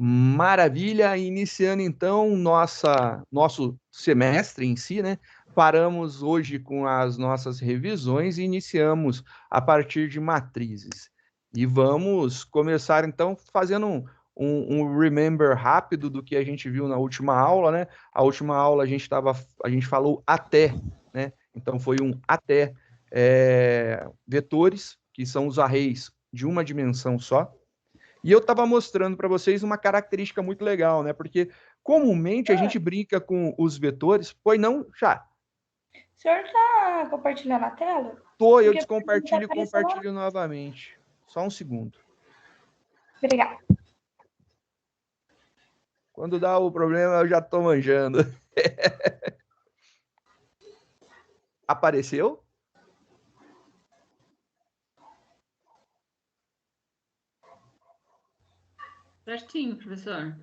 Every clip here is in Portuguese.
Maravilha, iniciando então nosso semestre em si, né? Paramos hoje com as nossas revisões e iniciamos a partir de matrizes. E vamos começar então fazendo um remember rápido do que a gente viu na última aula, né? A última aula a gente falou até, né? Então foi um até vetores, que são os arrays de uma dimensão só. E eu estava mostrando para vocês uma característica muito legal, né? Porque comumente a gente brinca com os vetores, pois não, já. O senhor está compartilhando a tela? Eu Porque não está descompartilho e aparecendo lá. compartilho novamente. Só um segundo. Obrigada. Quando dá o problema, eu já estou manjando. Apareceu? Certinho, professor.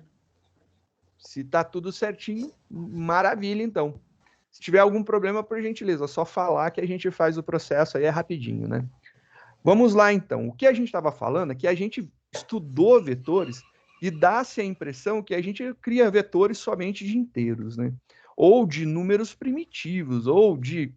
Se tá tudo certinho, maravilha, então. Se tiver algum problema, por gentileza, só falar que a gente faz o processo aí, é rapidinho, né? Vamos lá, então. O que a gente estava falando é que a gente estudou vetores e dá-se a impressão que a gente cria vetores somente de inteiros, né? Ou de números primitivos, ou de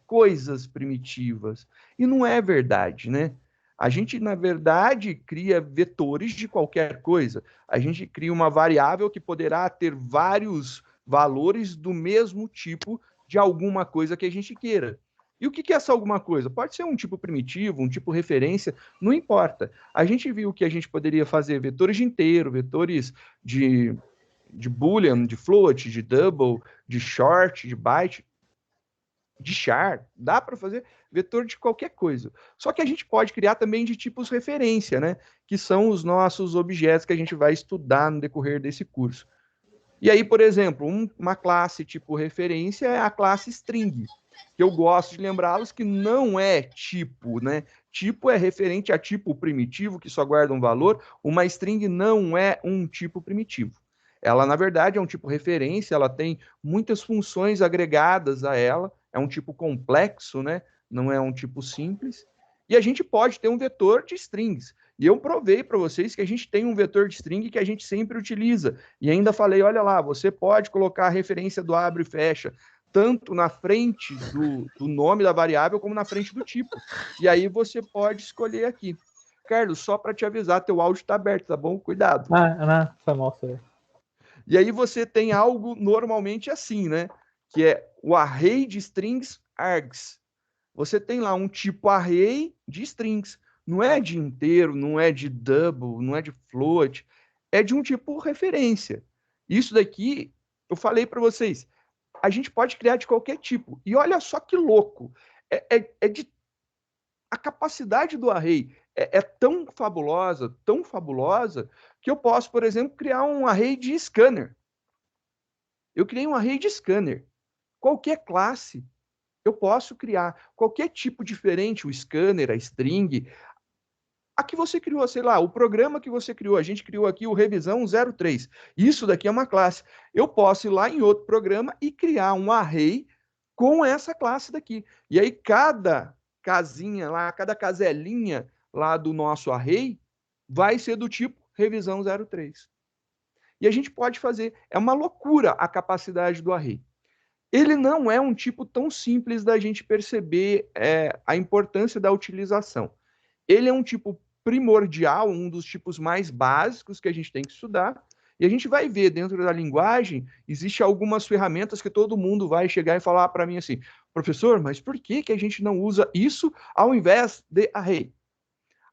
coisas primitivas. E não é verdade, né? A gente, na verdade, cria vetores de qualquer coisa. A gente cria uma variável que poderá ter vários valores do mesmo tipo de alguma coisa que a gente queira. E o que é essa alguma coisa? Pode ser um tipo primitivo, um tipo referência, não importa. A gente viu que a gente poderia fazer vetores de inteiro, vetores de boolean, de float, de double, de short, de byte, de char, dá para fazer vetor de qualquer coisa. Só que a gente pode criar também de tipos referência, né? Que são os nossos objetos que a gente vai estudar no decorrer desse curso. E aí, por exemplo, uma classe tipo referência é a classe string, que eu gosto de lembrá-los que não é tipo, né? Tipo é referente a tipo primitivo, que só guarda um valor. Uma string não é um tipo primitivo. Ela, na verdade, é um tipo referência, ela tem muitas funções agregadas a ela, é um tipo complexo, né? Não é um tipo simples. E a gente pode ter um vetor de strings. E eu provei para vocês que a gente tem um vetor de string que a gente sempre utiliza. E ainda falei, olha lá, você pode colocar a referência do abre e fecha tanto na frente do nome da variável como na frente do tipo. E aí você pode escolher aqui. Carlos, só para te avisar, teu áudio está aberto, tá bom? Cuidado. Não, foi mal, senhor. E aí você tem algo normalmente assim, né? Que é o array de strings args. Você tem lá um tipo array de strings. Não é de inteiro, não é de double, não é de float. É de um tipo referência. Isso daqui, eu falei para vocês, a gente pode criar de qualquer tipo. E olha só que louco. É de a capacidade do array é tão fabulosa, que eu posso, por exemplo, criar um array de scanner. Eu criei um array de scanner. Qualquer classe eu posso criar. Qualquer tipo diferente, o scanner, a string, a que você criou, sei lá, o programa que você criou. A gente criou aqui o Revisão 03. Isso daqui é uma classe. Eu posso ir lá em outro programa e criar um array com essa classe daqui. E aí, cada casinha lá, cada caselinha lá do nosso array vai ser do tipo Revisão 03. E a gente pode fazer. É uma loucura a capacidade do array. Ele não é um tipo tão simples da gente perceber a importância da utilização. Ele é um tipo primordial, um dos tipos mais básicos que a gente tem que estudar, e a gente vai ver dentro da linguagem, existe algumas ferramentas que todo mundo vai chegar e falar para mim assim, professor, mas por que a gente não usa isso ao invés de array?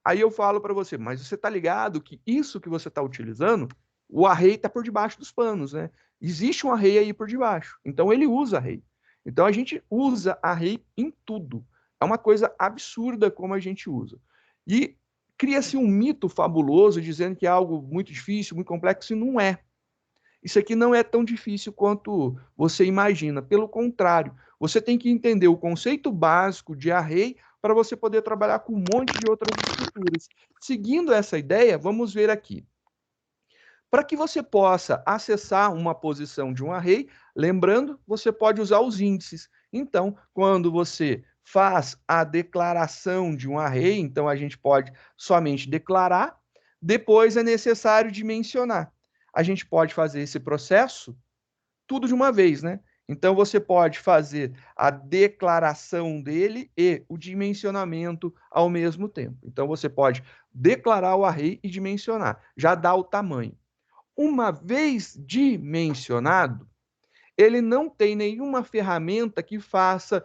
Aí eu falo para você, mas você está ligado que isso que você está utilizando, o array está por debaixo dos panos, né? Existe um array aí por debaixo. Então ele usa array. Então a gente usa array em tudo. É uma coisa absurda como a gente usa. E cria-se um mito fabuloso dizendo que é algo muito difícil, muito complexo, e não é. Isso aqui não é tão difícil quanto você imagina. Pelo contrário, você tem que entender o conceito básico de array para você poder trabalhar com um monte de outras estruturas. Seguindo essa ideia, vamos ver aqui. Para que você possa acessar uma posição de um array, lembrando, você pode usar os índices. Então, quando você faz a declaração de um array, então a gente pode somente declarar, Depois é necessário dimensionar. A gente pode fazer esse processo tudo de uma vez, né? Então, você pode fazer a declaração dele e o dimensionamento ao mesmo tempo. Então, você pode declarar o array e dimensionar. Já dá o tamanho. Uma vez dimensionado, ele não tem nenhuma ferramenta que faça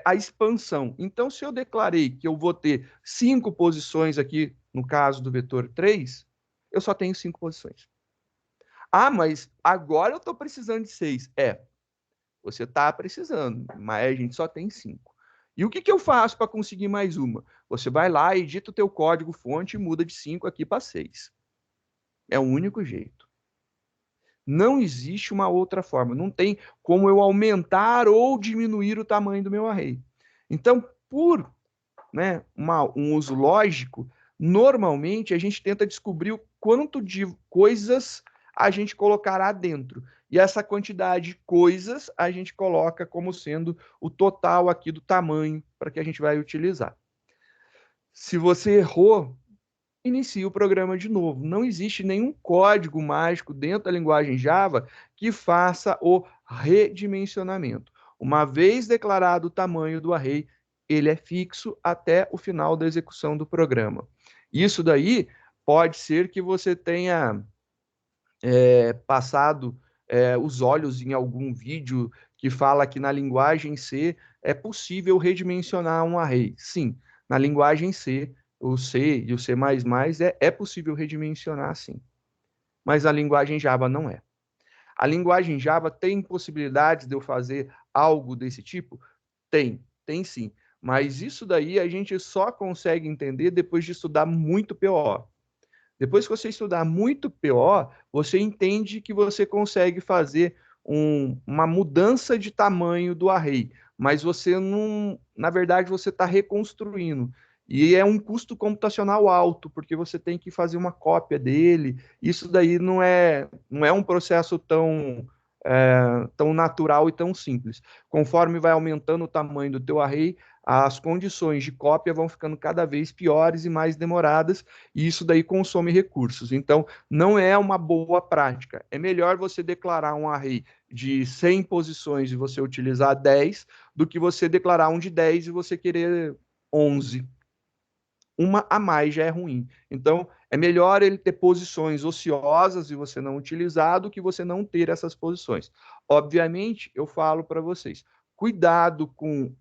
a expansão. Então, se eu declarei que eu vou ter 5 posições aqui, no caso do vetor 3, eu só tenho 5 posições. Ah, mas agora eu estou precisando de 6. Você está precisando, mas a gente só tem 5. E o que eu faço para conseguir mais uma? Você vai lá, edita o teu código-fonte e muda de 5 aqui para 6. É o único jeito. Não existe uma outra forma. Não tem como eu aumentar ou diminuir o tamanho do meu array. Então, por um uso lógico, normalmente a gente tenta descobrir o quanto de coisas a gente colocará dentro. E essa quantidade de coisas a gente coloca como sendo o total aqui do tamanho para que a gente vai utilizar. Se você errou, inicie o programa de novo. Não existe nenhum código mágico dentro da linguagem Java que faça o redimensionamento. Uma vez declarado o tamanho do array, ele é fixo até o final da execução do programa. Isso daí pode ser que você tenha passado os olhos em algum vídeo que fala que na linguagem C é possível redimensionar um array. Sim, na linguagem C, o C e o C++ é possível redimensionar, sim. Mas a linguagem Java não é. A linguagem Java tem possibilidades de eu fazer algo desse tipo? Tem sim. Mas isso daí a gente só consegue entender depois de estudar muito PO. Depois que você estudar muito PO, você entende que você consegue fazer uma mudança de tamanho do array, mas você não, na verdade, você está reconstruindo. E é um custo computacional alto, porque você tem que fazer uma cópia dele. Isso daí não é um processo tão natural e tão simples. Conforme vai aumentando o tamanho do teu array, as condições de cópia vão ficando cada vez piores e mais demoradas, e isso daí consome recursos. Então, não é uma boa prática. É melhor você declarar um array de 100 posições e você utilizar 10, do que você declarar um de 10 e você querer 11. Uma a mais já é ruim. Então, é melhor ele ter posições ociosas e você não utilizar do que você não ter essas posições. Obviamente, eu falo para vocês, cuidado com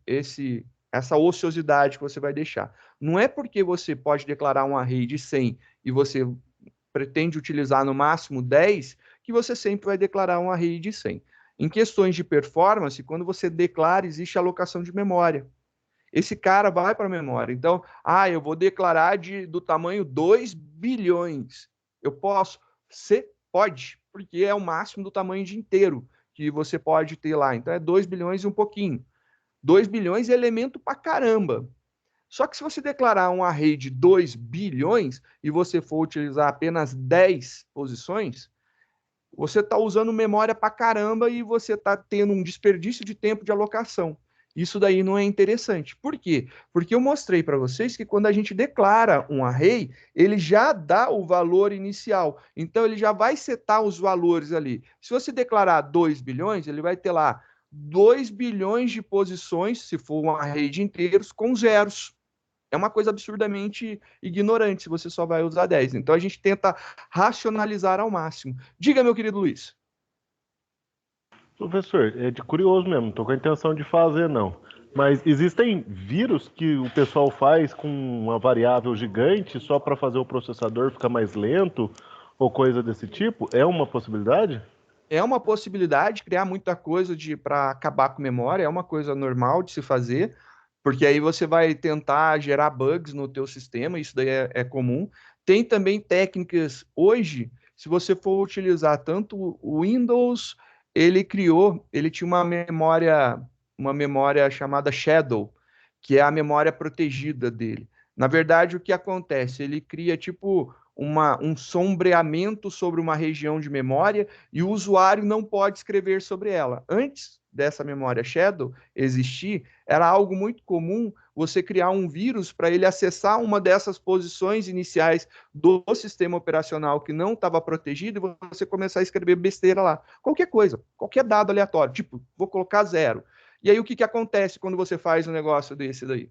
essa ociosidade que você vai deixar. Não é porque você pode declarar um array de 100 e você pretende utilizar no máximo 10 que você sempre vai declarar um array de 100. Em questões de performance, quando você declara, existe alocação de memória. Esse cara vai para a memória. Então, eu vou declarar do tamanho 2 bilhões. Eu posso? Você pode, porque é o máximo do tamanho de inteiro que você pode ter lá. Então, é 2 bilhões e um pouquinho. 2 bilhões é elemento para caramba. Só que se você declarar um array de 2 bilhões e você for utilizar apenas 10 posições, você está usando memória para caramba e você está tendo um desperdício de tempo de alocação. Isso daí não é interessante. Por quê? Porque eu mostrei para vocês que quando a gente declara um array, ele já dá o valor inicial. Então, ele já vai setar os valores ali. Se você declarar 2 bilhões, ele vai ter lá 2 bilhões de posições, se for um array de inteiros, com zeros. É uma coisa absurdamente ignorante se você só vai usar 10. Então, a gente tenta racionalizar ao máximo. Diga, meu querido Luiz. Professor, é de curioso mesmo, não tô com a intenção de fazer, não. Mas existem vírus que o pessoal faz com uma variável gigante só para fazer o processador ficar mais lento ou coisa desse tipo? É uma possibilidade? É uma possibilidade criar muita coisa para acabar com memória, é uma coisa normal de se fazer, porque aí você vai tentar gerar bugs no teu sistema, isso daí é comum. Tem também técnicas hoje, se você for utilizar tanto o Windows, ele tinha uma memória chamada Shadow, que é a memória protegida dele. Na verdade, o que acontece? Ele cria tipo um sombreamento sobre uma região de memória e o usuário não pode escrever sobre ela. Antes dessa memória shadow existir, era algo muito comum você criar um vírus para ele acessar uma dessas posições iniciais do sistema operacional que não estava protegido e você começar a escrever besteira lá. Qualquer coisa, qualquer dado aleatório, tipo, vou colocar 0. E aí o que acontece quando você faz um negócio desse daí?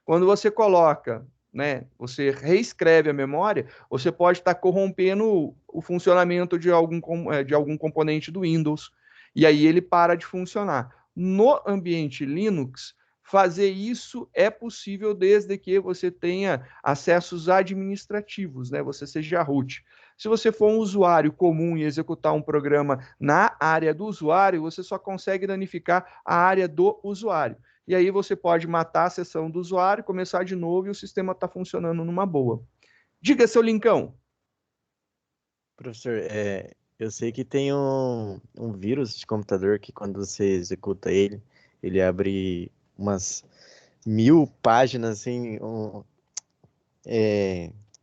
Quando você coloca, né, você reescreve a memória, você pode estar corrompendo o funcionamento de algum componente do Windows, e aí ele para de funcionar. No ambiente Linux, fazer isso é possível desde que você tenha acessos administrativos, né? Você seja root. Se você for um usuário comum e executar um programa na área do usuário, você só consegue danificar a área do usuário. E aí você pode matar a sessão do usuário, começar de novo e o sistema está funcionando numa boa. Diga, seu Lincão. Professor, eu sei que tem um vírus de computador que quando você executa ele, ele abre umas 1000 páginas, assim,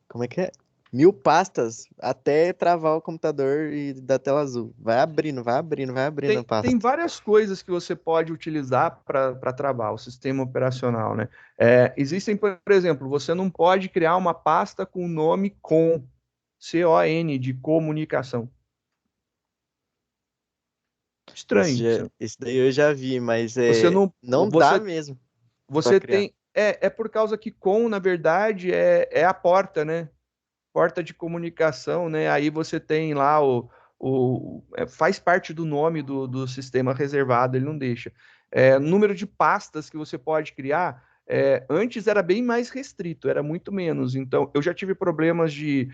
como é que é? 1000 pastas até travar o computador e dar tela azul. Vai abrindo a pasta. Tem várias coisas que você pode utilizar para travar o sistema operacional, né? Existem, por exemplo, você não pode criar uma pasta com o nome CON, de comunicação. Estranho. Isso daí eu já vi, mas você não dá mesmo. Você tem... É por causa que na verdade, é a porta, né? Porta de comunicação, né? Aí você tem lá faz parte do nome do sistema reservado, ele não deixa. Número de pastas que você pode criar, antes era bem mais restrito, era muito menos. Então, eu já tive problemas de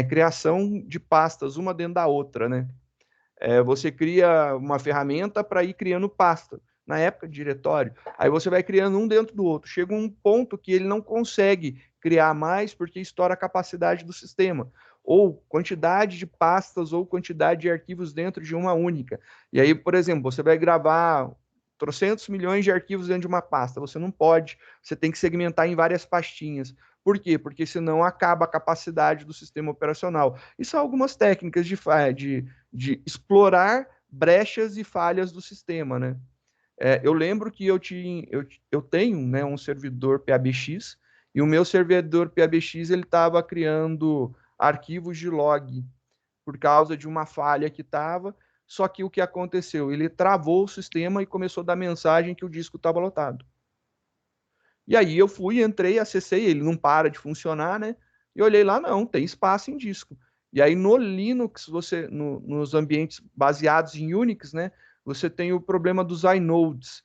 criação de pastas, uma dentro da outra, né? Você cria uma ferramenta para ir criando pasta. Na época, diretório. Aí você vai criando um dentro do outro. Chega um ponto que ele não consegue criar mais porque estoura a capacidade do sistema. Ou quantidade de pastas ou quantidade de arquivos dentro de uma única. E aí, por exemplo, você vai gravar 300 milhões de arquivos dentro de uma pasta. Você não pode. Você tem que segmentar em várias pastinhas. Por quê? Porque senão acaba a capacidade do sistema operacional. E são algumas técnicas de explorar brechas e falhas do sistema, né? Eu lembro que eu tenho, né, um servidor PABX, e o meu servidor PABX ele estava criando arquivos de log por causa de uma falha que estava, só que o que aconteceu? Ele travou o sistema e começou a dar mensagem que o disco estava lotado. E aí eu entrei, acessei, ele não para de funcionar, né? E olhei lá, não, tem espaço em disco. E aí no Linux, nos ambientes baseados em Unix, né? Você tem o problema dos inodes.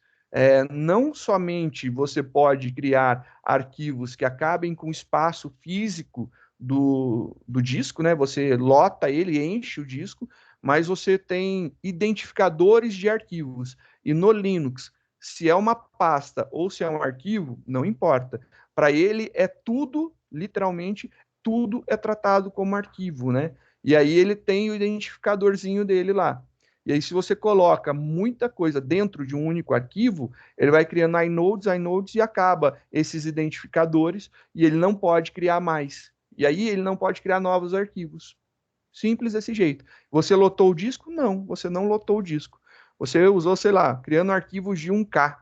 Não somente você pode criar arquivos que acabem com espaço físico do disco, né? Você lota ele, enche o disco, mas você tem identificadores de arquivos. E no Linux, se é uma pasta ou se é um arquivo, não importa. Para ele é tudo, literalmente, tudo é tratado como arquivo, né? E aí ele tem o identificadorzinho dele lá. E aí, se você coloca muita coisa dentro de um único arquivo, ele vai criando inodes e acaba esses identificadores e ele não pode criar mais. E aí ele não pode criar novos arquivos. Simples desse jeito. Você lotou o disco? Não, você não lotou o disco. Você usou, sei lá, criando arquivos de 1K.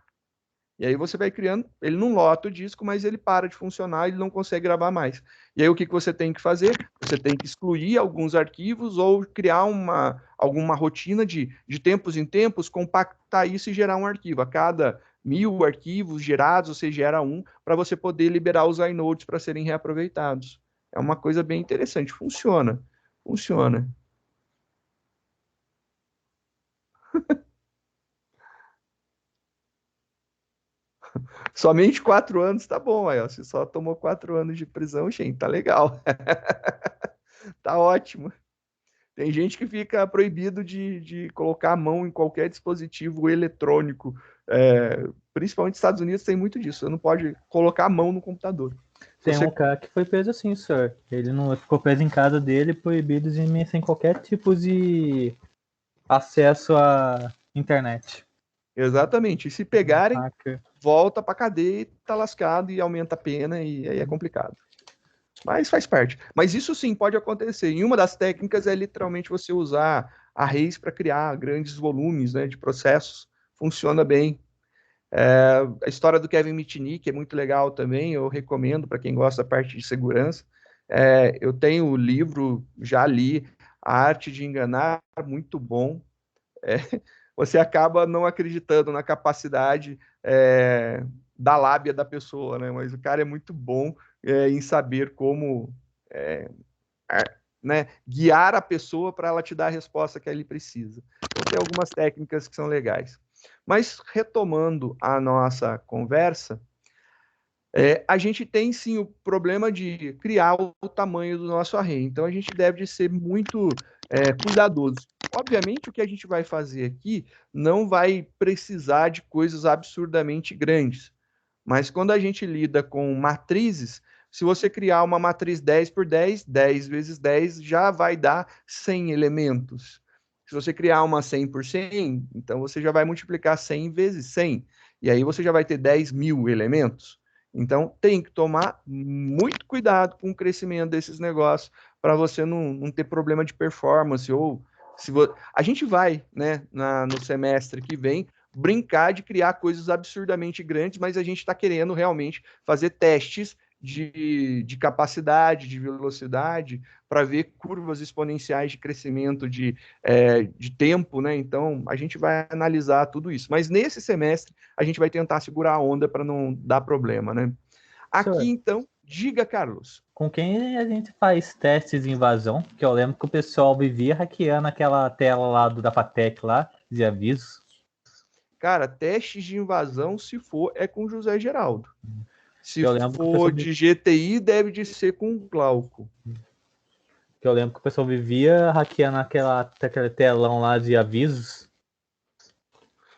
E aí você vai criando, ele não lota o disco, mas ele para de funcionar, ele não consegue gravar mais. E aí o que você tem que fazer? Você tem que excluir alguns arquivos ou criar alguma rotina de tempos em tempos, compactar isso e gerar um arquivo. A cada 1000 arquivos gerados, você gera um, para você poder liberar os inodes para serem reaproveitados. É uma coisa bem interessante, funciona. Somente 4 anos, tá bom, aí, ó. Você só tomou 4 anos de prisão, gente, tá legal. Tá ótimo. Tem gente que fica proibido de colocar a mão em qualquer dispositivo eletrônico. Principalmente nos Estados Unidos tem muito disso. Você não pode colocar a mão no computador. Tem um cara que foi preso assim, senhor. Ele não ficou preso em casa dele, proibido sem qualquer tipo de acesso à internet. Exatamente. E se pegarem, volta pra cadeia e tá lascado e aumenta a pena e aí é complicado. Mas faz parte. Mas isso sim pode acontecer. E uma das técnicas é literalmente você usar arrays para criar grandes volumes, né, de processos funciona bem. A história do Kevin Mitnick é muito legal também, eu recomendo para quem gosta da parte de segurança. Eu tenho o livro, já li, A Arte de Enganar, muito bom. Você acaba não acreditando na capacidade da lábia da pessoa, né? Mas o cara é muito bom em saber como né, guiar a pessoa para ela te dar a resposta que ele precisa. Então, tem algumas técnicas que são legais. Mas, retomando a nossa conversa, a gente tem, sim, o problema de criar o tamanho do nosso array. Então, a gente deve ser muito cuidadoso. Obviamente, o que a gente vai fazer aqui não vai precisar de coisas absurdamente grandes. Mas, quando a gente lida com matrizes, se você criar uma matriz 10 por 10, 10 vezes 10 já vai dar 100 elementos. Se você criar uma 100 por 100, então você já vai multiplicar 100 vezes 100. E aí você já vai ter 10.000 elementos. Então, tem que tomar muito cuidado com o crescimento desses negócios para você não ter problema de performance. Ou a gente vai, né, no semestre que vem, brincar de criar coisas absurdamente grandes, mas a gente está querendo realmente fazer testes de capacidade, de velocidade, para ver curvas exponenciais de crescimento de tempo, né? Então, a gente vai analisar tudo isso. Mas nesse semestre, a gente vai tentar segurar a onda para não dar problema, né? Aqui, então, diga, Carlos. Com quem a gente faz testes de invasão? Que eu lembro que o pessoal vivia hackeando aquela tela lá da FATEC lá, de avisos. Cara, testes de invasão, se for, é com José Geraldo. Se for de GTI, deve de ser com o Glauco. Que eu lembro que o pessoal vivia hackeando aquele telão lá de avisos.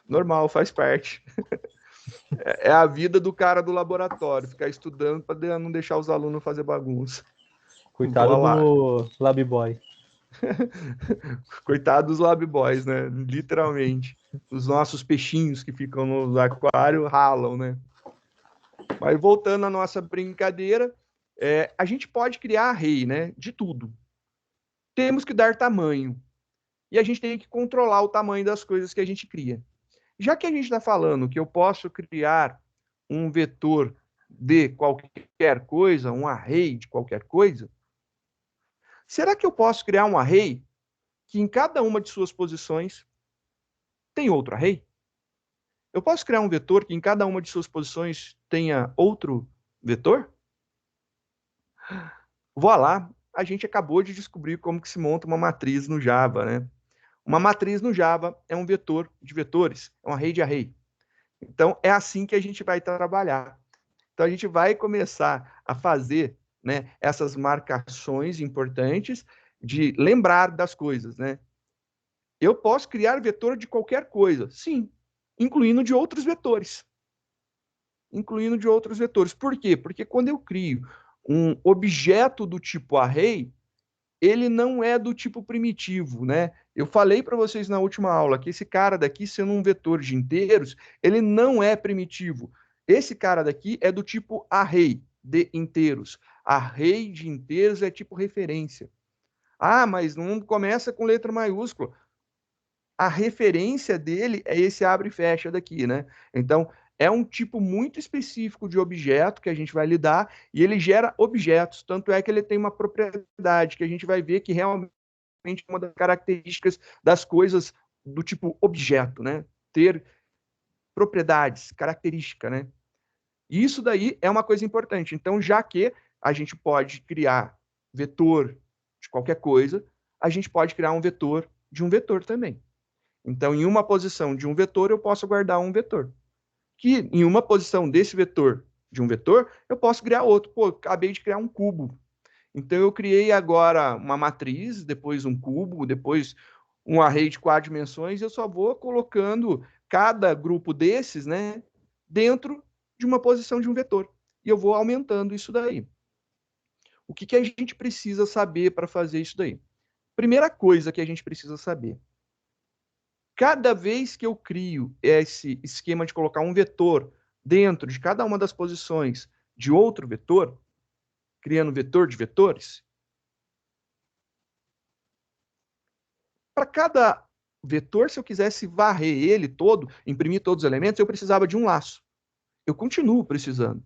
Normal, faz parte. É a vida do cara do laboratório, ficar estudando para não deixar os alunos fazer bagunça. Coitado do Lab Boy. Coitado dos Lab Boys, né? Literalmente. Os nossos peixinhos que ficam no aquário ralam, né? Mas voltando à nossa brincadeira, a gente pode criar array, né? De tudo. Temos que dar tamanho. E a gente tem que controlar o tamanho das coisas que a gente cria. Já que a gente está falando que eu posso criar um vetor de qualquer coisa, um array de qualquer coisa, será que eu posso criar um array que em cada uma de suas posições tem outro array? Eu posso criar um vetor que em cada uma de suas posições tenha outro vetor? Voilà, a gente acabou de descobrir como que se monta uma matriz no Java, né? Uma matriz no Java é um vetor de vetores, é um array de array. Então, é assim que a gente vai trabalhar. Então, a gente vai começar a fazer, né, essas marcações importantes de lembrar das coisas, né? Eu posso criar vetor de qualquer coisa, sim, incluindo de outros vetores. Incluindo de outros vetores. Por quê? Porque quando eu crio um objeto do tipo array, ele não é do tipo primitivo, né? Eu falei para vocês na última aula que esse cara daqui, sendo um vetor de inteiros, ele não é primitivo. Esse cara daqui é do tipo array de inteiros. Array de inteiros é tipo referência. Ah, mas não começa com letra maiúscula. A referência dele é esse abre e fecha daqui, né? Então, é um tipo muito específico de objeto que a gente vai lidar e ele gera objetos. Tanto é que ele tem uma propriedade que a gente vai ver que realmente é uma das características das coisas do tipo objeto, né? Ter propriedades, característica, né? E isso daí é uma coisa importante. Então, já que a gente pode criar vetor de qualquer coisa, a gente pode criar um vetor de um vetor também. Então, em uma posição de um vetor, eu posso guardar um vetor. Que em uma posição desse vetor, de um vetor, eu posso criar outro. Pô, acabei de criar um cubo. Então, eu criei agora uma matriz, depois um cubo, depois um array de 4 dimensões, e eu só vou colocando cada grupo desses, né, dentro de uma posição de um vetor. E eu vou aumentando isso daí. O que a gente precisa saber para fazer isso daí? Primeira coisa que a gente precisa saber. Cada vez que eu crio esse esquema de colocar um vetor dentro de cada uma das posições de outro vetor, criando vetor de vetores, para cada vetor, se eu quisesse varrer ele todo, imprimir todos os elementos, eu precisava de um laço. Eu continuo precisando.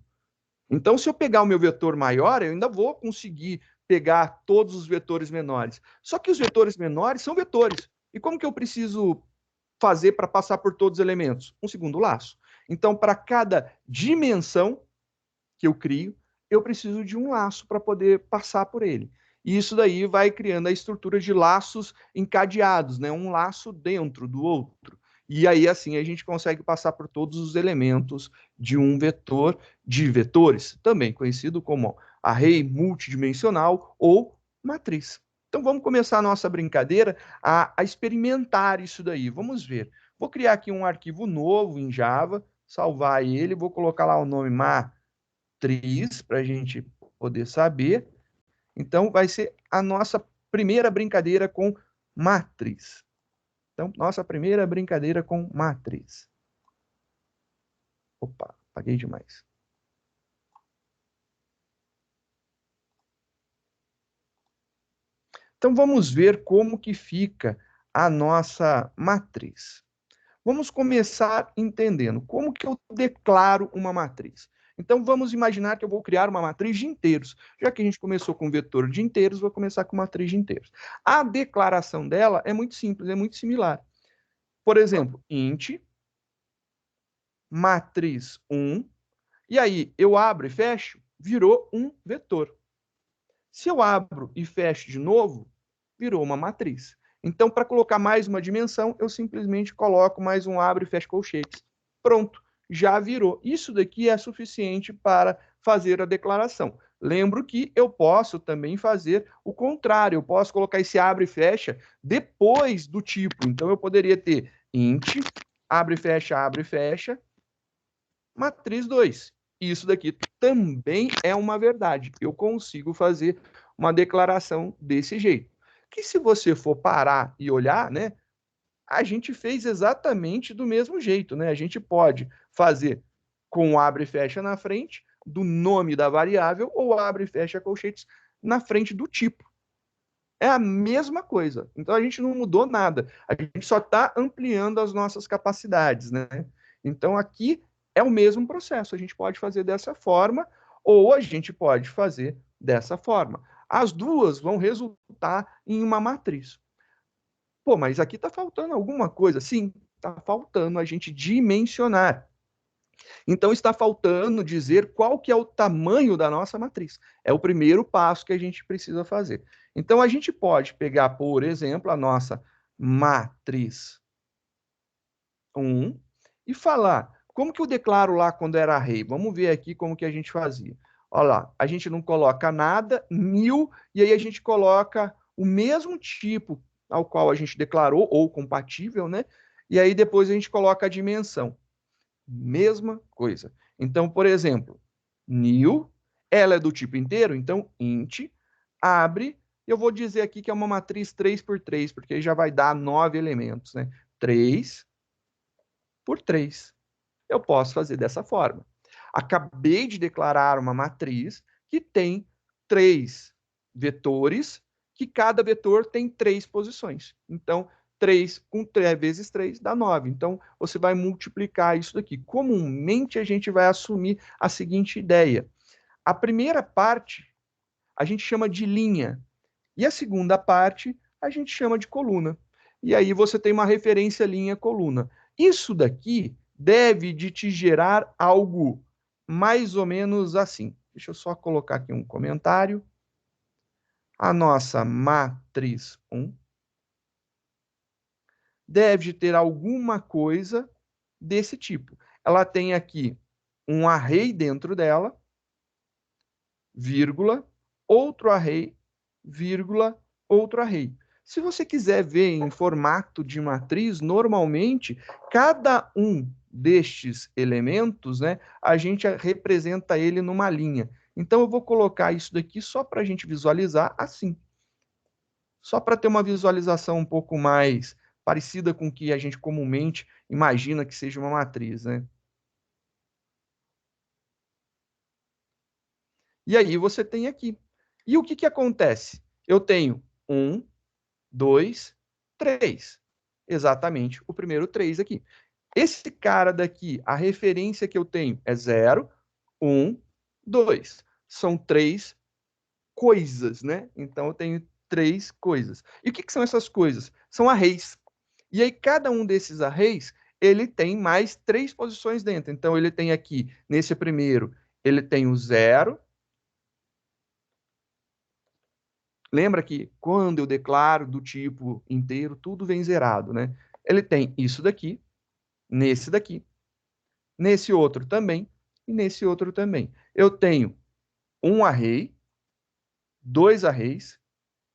Então, se eu pegar o meu vetor maior, eu ainda vou conseguir pegar todos os vetores menores. Só que os vetores menores são vetores. E como que eu preciso fazer para passar por todos os elementos? Um segundo laço. Então, para cada dimensão que eu crio, eu preciso de um laço para poder passar por ele. E isso daí vai criando a estrutura de laços encadeados, né? Um laço dentro do outro. E aí, assim, a gente consegue passar por todos os elementos de um vetor de vetores, também conhecido como array multidimensional ou matriz. Então, vamos começar a nossa brincadeira a experimentar isso daí. Vamos ver. Vou criar aqui um arquivo novo em Java, salvar ele, vou colocar lá o nome matriz, para a gente poder saber. Então, vai ser a nossa primeira brincadeira com matriz. Então, nossa primeira brincadeira com matriz. Opa, apaguei demais. Então, vamos ver como que fica a nossa matriz. Vamos começar entendendo como que eu declaro uma matriz. Então, vamos imaginar que eu vou criar uma matriz de inteiros. Já que a gente começou com vetor de inteiros, vou começar com matriz de inteiros. A declaração dela é muito simples, é muito similar. Por exemplo, int, matriz 1, e aí eu abro e fecho, virou um vetor. Se eu abro e fecho de novo, virou uma matriz. Então, para colocar mais uma dimensão, eu simplesmente coloco mais um abre e fecha colchetes. Pronto, já virou. Isso daqui é suficiente para fazer a declaração. Lembro que eu posso também fazer o contrário. Eu posso colocar esse abre e fecha depois do tipo. Então, eu poderia ter int, abre e fecha, matriz 2. Isso daqui também é uma verdade. Eu consigo fazer uma declaração desse jeito. Que se você for parar e olhar, né, a gente fez exatamente do mesmo jeito, né? A gente pode fazer com abre e fecha na frente do nome da variável ou abre e fecha colchetes na frente do tipo. É a mesma coisa. Então a gente não mudou nada. A gente só está ampliando as nossas capacidades, né? Então aqui é o mesmo processo. A gente pode fazer dessa forma ou a gente pode fazer dessa forma. As duas vão resultar em uma matriz. Pô, mas aqui está faltando alguma coisa. Sim, está faltando a gente dimensionar. Então está faltando dizer qual que é o tamanho da nossa matriz. É o primeiro passo que a gente precisa fazer. Então a gente pode pegar, por exemplo, a nossa matriz 1 e falar, como que eu declaro lá quando era array? Vamos ver aqui como que a gente fazia. Olha lá, a gente não coloca nada, 1000, e aí a gente coloca o mesmo tipo ao qual a gente declarou, ou compatível, né? E aí depois a gente coloca a dimensão. Mesma coisa. Então, por exemplo, new, ela é do tipo inteiro, então int, abre, eu vou dizer aqui que é uma matriz 3 por 3, porque aí já vai dar 9 elementos, né? 3 por 3. Eu posso fazer dessa forma. Acabei de declarar uma matriz que tem 3 vetores, que cada vetor tem 3 posições. Então, 3 com 3 vezes 3 dá 9. Então, você vai multiplicar isso daqui. Comumente, a gente vai assumir a seguinte ideia. A primeira parte, a gente chama de linha. E a segunda parte, a gente chama de coluna. E aí, você tem uma referência linha-coluna. Isso daqui deve de te gerar algo mais ou menos assim. Deixa eu só colocar aqui um comentário. A nossa matriz 1 deve ter alguma coisa desse tipo. Ela tem aqui um array dentro dela, vírgula, outro array, vírgula, outro array. Se você quiser ver em formato de matriz, normalmente, cada um destes elementos, né, a gente representa ele numa linha. Então, eu vou colocar isso daqui só para a gente visualizar assim. Só para ter uma visualização um pouco mais parecida com o que a gente comumente imagina que seja uma matriz, né? E aí você tem aqui. E o que que acontece? Eu tenho 1, 2, 3. exatamente o primeiro 3 aqui. Esse cara daqui, a referência que eu tenho é 0, 1, 2. São 3 coisas, né? Então, eu tenho 3 coisas. E o que são essas coisas? São arrays. E aí, cada um desses arrays, ele tem mais 3 posições dentro. Então, ele tem aqui, nesse primeiro, ele tem o 0. Lembra que quando eu declaro do tipo inteiro, tudo vem zerado, né? Ele tem isso daqui, nesse daqui, nesse outro também, e nesse outro também. Eu tenho um array, 2 arrays,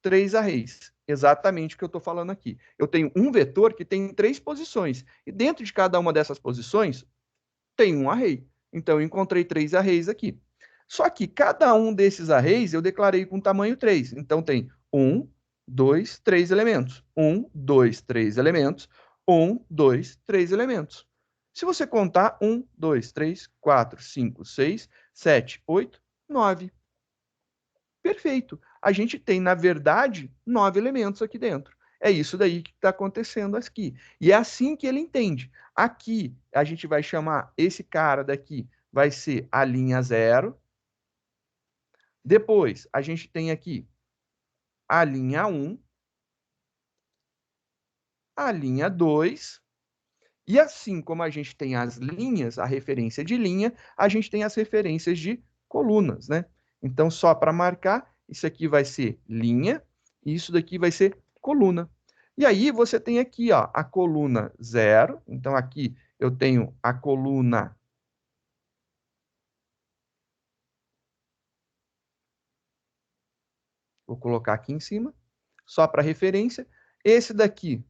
3 arrays. Exatamente o que eu estou falando aqui. Eu tenho um vetor que tem 3 posições. E dentro de cada uma dessas posições, tem um array. Então, eu encontrei 3 arrays aqui. Só que cada um desses arrays eu declarei com tamanho 3. Então, tem 1, 2, 3 elementos. 1, 2, 3 elementos. 1, 2, 3 elementos. Se você contar 1, 2, 3, 4, 5, 6, 7, 8, 9. Perfeito. A gente tem, na verdade, 9 elementos aqui dentro. É isso daí que está acontecendo aqui. E é assim que ele entende. Aqui, a gente vai chamar esse cara daqui, vai ser a linha 0. Depois, a gente tem aqui a linha 1, a linha 2, e assim como a gente tem as linhas, a referência de linha, a gente tem as referências de colunas, né? Então, só para marcar, isso aqui vai ser linha, e isso daqui vai ser coluna. E aí, você tem aqui, ó, a coluna 0. Então, aqui eu tenho a coluna... Vou colocar aqui em cima, só para referência. Esse daqui,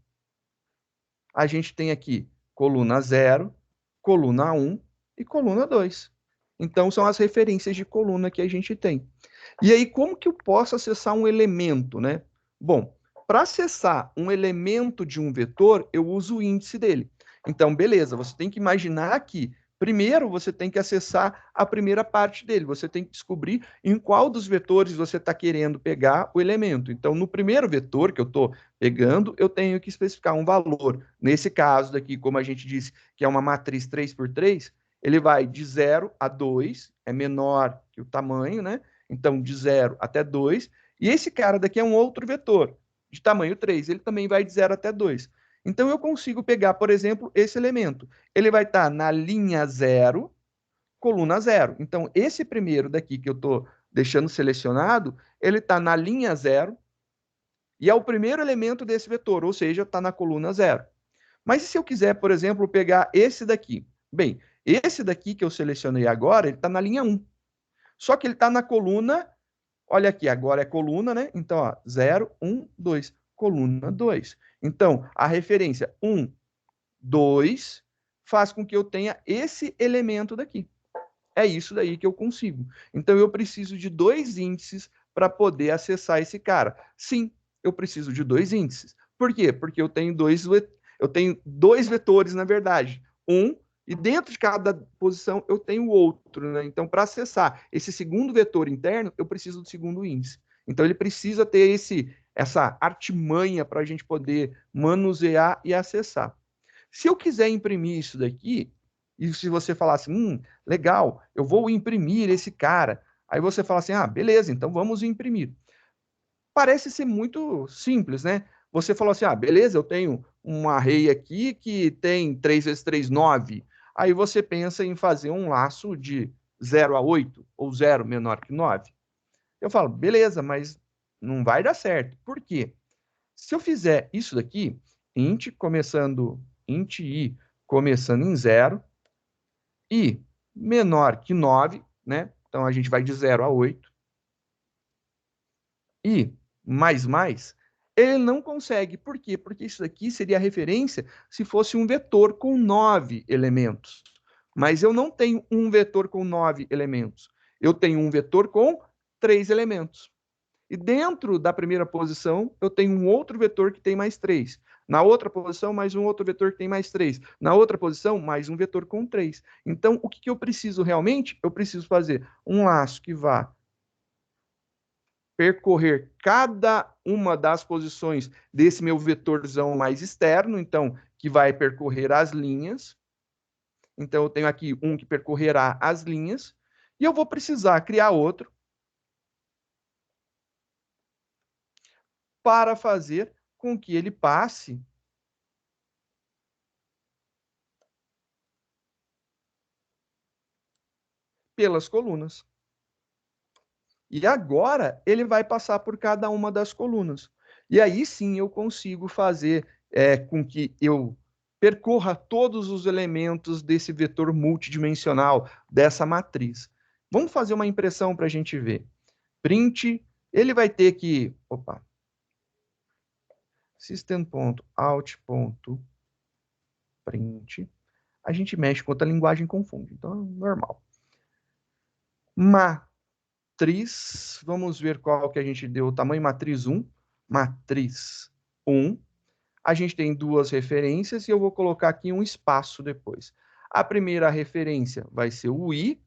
a gente tem aqui coluna 0, coluna 1 e coluna 2. Então, são as referências de coluna que a gente tem. E aí, como que eu posso acessar um elemento, né? Bom, para acessar um elemento de um vetor, eu uso o índice dele. Então, beleza, você tem que imaginar que, primeiro, você tem que acessar a primeira parte dele. Você tem que descobrir em qual dos vetores você está querendo pegar o elemento. Então, no primeiro vetor que eu estou pegando, eu tenho que especificar um valor. Nesse caso daqui, como a gente disse, que é uma matriz 3x3, ele vai de 0 a 2, é menor que o tamanho, né? Então, de 0 até 2. E esse cara daqui é um outro vetor, de tamanho 3. Ele também vai de 0 até 2. Então, eu consigo pegar, por exemplo, esse elemento. Ele vai estar na linha 0, coluna 0. Então, esse primeiro daqui que eu estou deixando selecionado, ele está na linha 0 e é o primeiro elemento desse vetor, ou seja, está na coluna 0. Mas e se eu quiser, por exemplo, pegar esse daqui? Bem, esse daqui que eu selecionei agora, ele está na linha 1. Só que ele está na coluna, olha aqui, agora é coluna, né? Então, ó, 0, 1, 2, coluna 2. Então, a referência 1, 2 faz com que eu tenha esse elemento daqui. É isso daí que eu consigo. Então, eu preciso de 2 índices para poder acessar esse cara. Sim, eu preciso de 2 índices. Por quê? Porque eu tenho dois vetores, na verdade. E dentro de cada posição eu tenho outro, né? Então, para acessar esse segundo vetor interno, eu preciso do segundo índice. Então, ele precisa ter essa artimanha para a gente poder manusear e acessar. Se eu quiser imprimir isso daqui, e se você falar assim, legal, eu vou imprimir esse cara, aí você fala assim, beleza, então vamos imprimir. Parece ser muito simples, né? Você falou assim, beleza, eu tenho um array aqui que tem 3 vezes 3, 9. Aí você pensa em fazer um laço de 0 a 8, ou 0 menor que 9. Eu falo, beleza, mas não vai dar certo. Por quê? Se eu fizer isso daqui, int i começando em 0, e menor que 9, né? Então a gente vai de 0 a 8. E mais, ele não consegue. Por quê? Porque isso daqui seria a referência se fosse um vetor com 9 elementos. Mas eu não tenho um vetor com 9 elementos. Eu tenho um vetor com 3 elementos. E dentro da primeira posição, eu tenho um outro vetor que tem mais 3. Na outra posição, mais um outro vetor que tem mais 3. Na outra posição, mais um vetor com 3. Então, o que eu preciso realmente? Eu preciso fazer um laço que vá percorrer cada uma das posições desse meu vetorzão mais externo, então, que vai percorrer as linhas. Então, eu tenho aqui um que percorrerá as linhas, e eu vou precisar criar outro para fazer com que ele passe pelas colunas. E agora ele vai passar por cada uma das colunas. E aí sim eu consigo fazer com que eu percorra todos os elementos desse vetor multidimensional, dessa matriz. Vamos fazer uma impressão para a gente ver. Print, ele vai ter que... Opa. System.out.print. A gente mexe com outra linguagem, confunde. Então, é normal. Matriz, vamos ver qual que a gente deu, tamanho matriz 1, matriz 1, a gente tem duas referências e eu vou colocar aqui um espaço depois. A primeira referência vai ser o I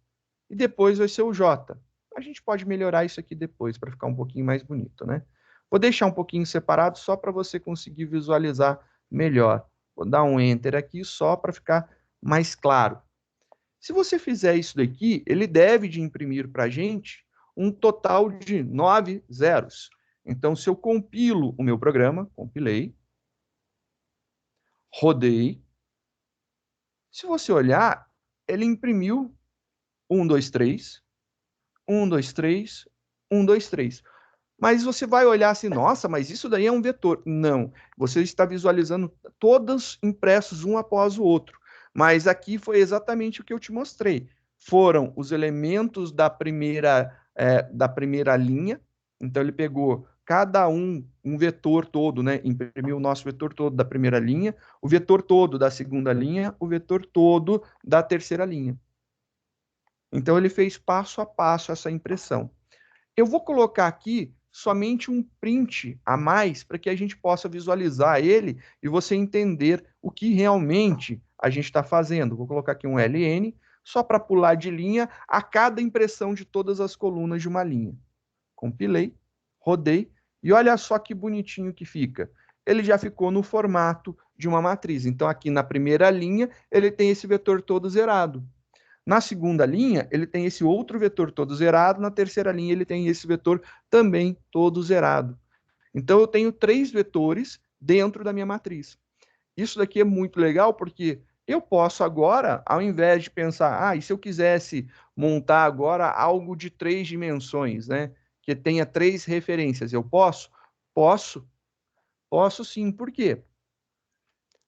e depois vai ser o J. A gente pode melhorar isso aqui depois para ficar um pouquinho mais bonito, né? Vou deixar um pouquinho separado só para você conseguir visualizar melhor. Vou dar um Enter aqui só para ficar mais claro. Se você fizer isso daqui, ele deve de imprimir para a gente um total de 9 zeros. Então, se eu compilo o meu programa, compilei, rodei, se você olhar, ele imprimiu 1, 2, 3, 1, 2, 3, 1, 2, 3. Mas você vai olhar assim, nossa, mas isso daí é um vetor. Não, você está visualizando todos impressos um após o outro. Mas aqui foi exatamente o que eu te mostrei. Foram os elementos da primeira linha. Então, ele pegou cada um vetor todo, né? Imprimiu o nosso vetor todo da primeira linha, o vetor todo da segunda linha, o vetor todo da terceira linha. Então, ele fez passo a passo essa impressão. Eu vou colocar aqui somente um print a mais para que a gente possa visualizar ele e você entender o que realmente a gente está fazendo. Vou colocar aqui um LN, só para pular de linha a cada impressão de todas as colunas de uma linha. Compilei, rodei, e olha só que bonitinho que fica. Ele já ficou no formato de uma matriz. Então, aqui na primeira linha, ele tem esse vetor todo zerado. Na segunda linha, ele tem esse outro vetor todo zerado. Na terceira linha, ele tem esse vetor também todo zerado. Então, eu tenho 3 vetores dentro da minha matriz. Isso daqui é muito legal porque eu posso agora, ao invés de pensar, e se eu quisesse montar agora algo de 3 dimensões, né? Que tenha 3 referências, eu posso? Posso sim. Por quê?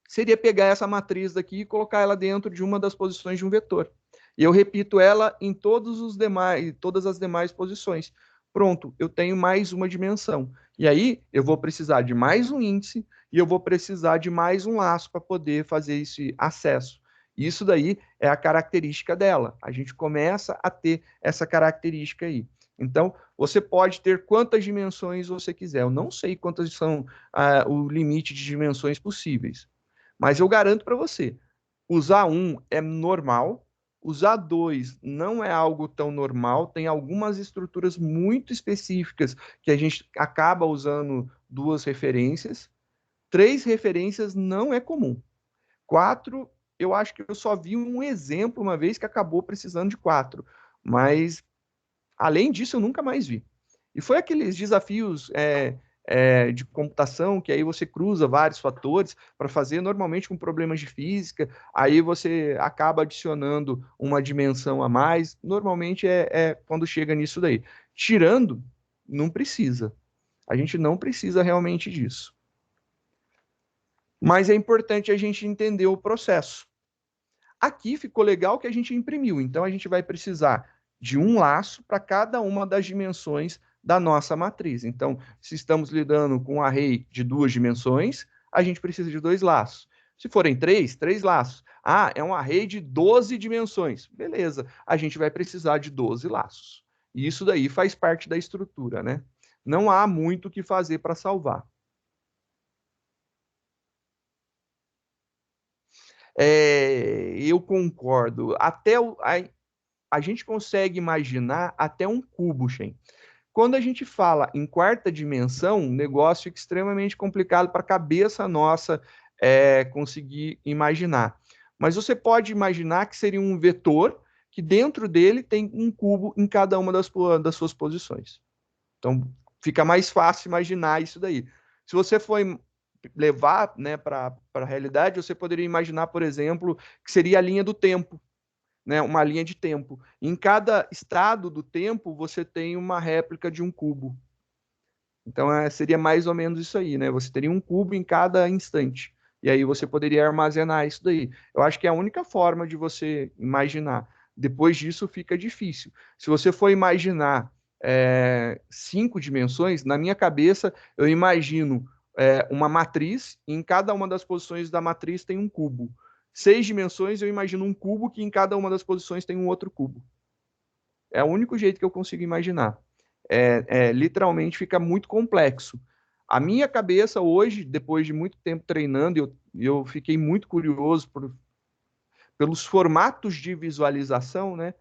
Seria pegar essa matriz daqui e colocar ela dentro de uma das posições de um vetor. E eu repito ela em todas as demais posições. Pronto, eu tenho mais uma dimensão. E aí, eu vou precisar de mais um índice e eu vou precisar de mais um laço para poder fazer esse acesso. Isso daí é a característica dela. A gente começa a ter essa característica aí. Então, você pode ter quantas dimensões você quiser. Eu não sei quantas são o limite de dimensões possíveis. Mas eu garanto para você, usar 1 é normal, usar 2 não é algo tão normal, tem algumas estruturas muito específicas que a gente acaba usando 2 referências. 3 referências não é comum. 4, eu acho que eu só vi um exemplo uma vez que acabou precisando de 4. Mas, além disso, eu nunca mais vi. E foi aqueles desafios de computação, que aí você cruza vários fatores para fazer, normalmente com problemas de física, aí você acaba adicionando uma dimensão a mais, normalmente quando chega nisso daí. Tirando, não precisa. A gente não precisa realmente disso. Mas é importante a gente entender o processo. Aqui ficou legal que a gente imprimiu, então a gente vai precisar de um laço para cada uma das dimensões da nossa matriz. Então, se estamos lidando com um array de 2 dimensões, a gente precisa de 2 laços. Se forem 3 laços. É um array de 12 dimensões. Beleza, a gente vai precisar de 12 laços. E isso daí faz parte da estrutura, né? Não há muito o que fazer para salvar. Eu concordo. A gente consegue imaginar até um cubo, Shen. Quando a gente fala em quarta dimensão, o negócio fica extremamente complicado para a cabeça nossa conseguir imaginar. Mas você pode imaginar que seria um vetor que dentro dele tem um cubo em cada uma das suas posições. Então, fica mais fácil imaginar isso daí. Se você for levar, né, para a realidade, você poderia imaginar, por exemplo, que seria a linha do tempo, né, uma linha de tempo. Em cada estado do tempo, você tem uma réplica de um cubo. Então, seria mais ou menos isso aí, né? Você teria um cubo em cada instante. E aí você poderia armazenar isso daí. Eu acho que é a única forma de você imaginar. Depois disso, fica difícil. Se você for imaginar 5 dimensões, na minha cabeça, eu imagino uma matriz, e em cada uma das posições da matriz tem um cubo. 6 dimensões, eu imagino um cubo que em cada uma das posições tem um outro cubo. É o único jeito que eu consigo imaginar. Literalmente fica muito complexo. A minha cabeça hoje, depois de muito tempo treinando, eu fiquei muito curioso pelos formatos de visualização, né?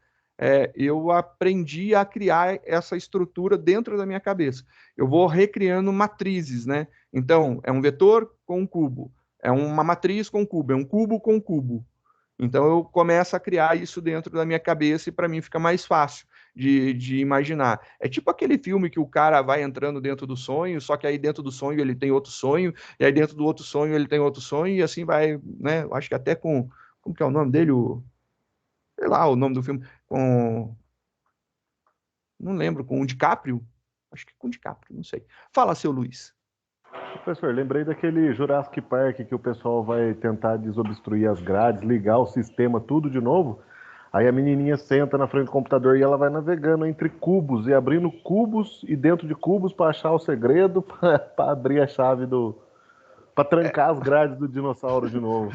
Eu aprendi a criar essa estrutura dentro da minha cabeça. Eu vou recriando matrizes, né? Então, é um vetor com um cubo, é uma matriz com um cubo, é um cubo com um cubo. Então, eu começo a criar isso dentro da minha cabeça e para mim fica mais fácil de imaginar. É tipo aquele filme que o cara vai entrando dentro do sonho, só que aí dentro do sonho ele tem outro sonho, e aí dentro do outro sonho ele tem outro sonho, e assim vai, né? Eu acho que até com... Como que é o nome dele? Sei lá, o nome do filme. Não lembro, com o DiCaprio? Acho que com o DiCaprio, não sei. Fala, seu Luiz. Professor, lembrei daquele Jurassic Park que o pessoal vai tentar desobstruir as grades, ligar o sistema, tudo de novo. Aí a menininha senta na frente do computador e ela vai navegando entre cubos e abrindo cubos e dentro de cubos para achar o segredo, para abrir a chave para trancar as grades do dinossauro de novo.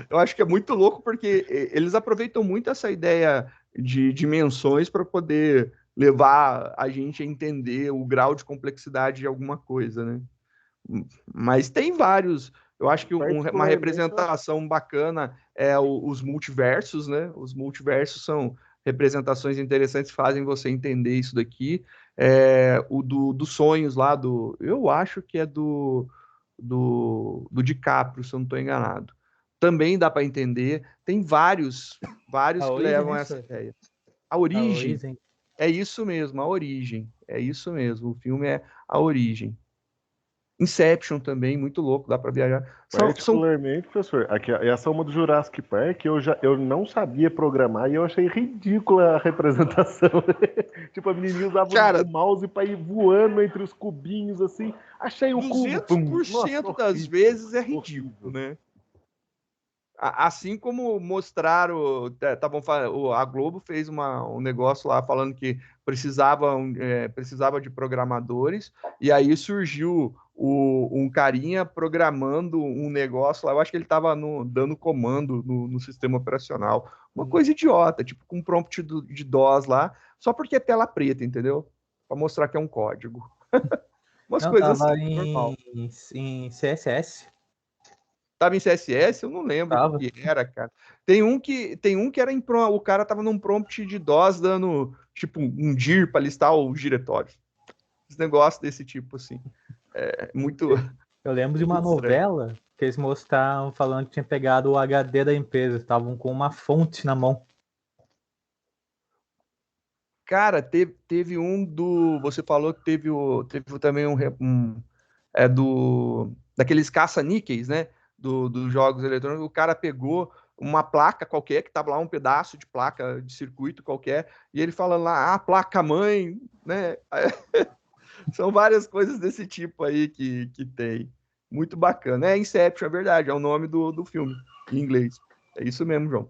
Eu acho que é muito louco porque eles aproveitam muito essa ideia de dimensões para poder levar a gente a entender o grau de complexidade de alguma coisa, né? Mas tem vários. Eu acho que uma representação bacana é os multiversos, né? Os multiversos são representações interessantes, fazem você entender isso daqui. O dos sonhos lá, eu acho que é do DiCaprio, se eu não estou enganado. Também dá para entender. Tem vários que levam a essa ideia. A origem. É isso mesmo, a origem. É isso mesmo. O filme é A Origem. Inception também, muito louco, dá para viajar. Particularmente, professor, essa é uma do Jurassic Park, eu não sabia programar e eu achei ridícula a representação. Tipo, a menininha usava o mouse para ir voando entre os cubinhos, assim. Achei um cubo. 200% das vezes é ridículo, né? Assim como mostraram, a Globo fez um negócio lá falando que precisava de programadores, e aí surgiu um carinha programando um negócio lá, eu acho que ele estava dando comando no sistema operacional. Uma coisa idiota, tipo com um prompt de DOS lá, só porque é tela preta, entendeu? Para mostrar que é um código. Umas coisas assim, em CSS. Tava em CSS, eu não lembro o que era, cara. Tem um que era o cara tava num prompt de DOS dando tipo um dir para listar os diretórios. Esse negócio desse tipo assim. Muito. Eu lembro de uma novela que eles mostraram falando que tinha pegado o HD da empresa, estavam com uma fonte na mão. Cara, teve um do. Você falou que teve também daqueles caça-níqueis, né? Dos jogos eletrônicos, o cara pegou uma placa qualquer, que tava lá um pedaço de placa de circuito qualquer, e ele falando lá, placa-mãe, né? São várias coisas desse tipo aí que tem. Muito bacana. Inception, é verdade, é o nome do filme, em inglês. É isso mesmo, João.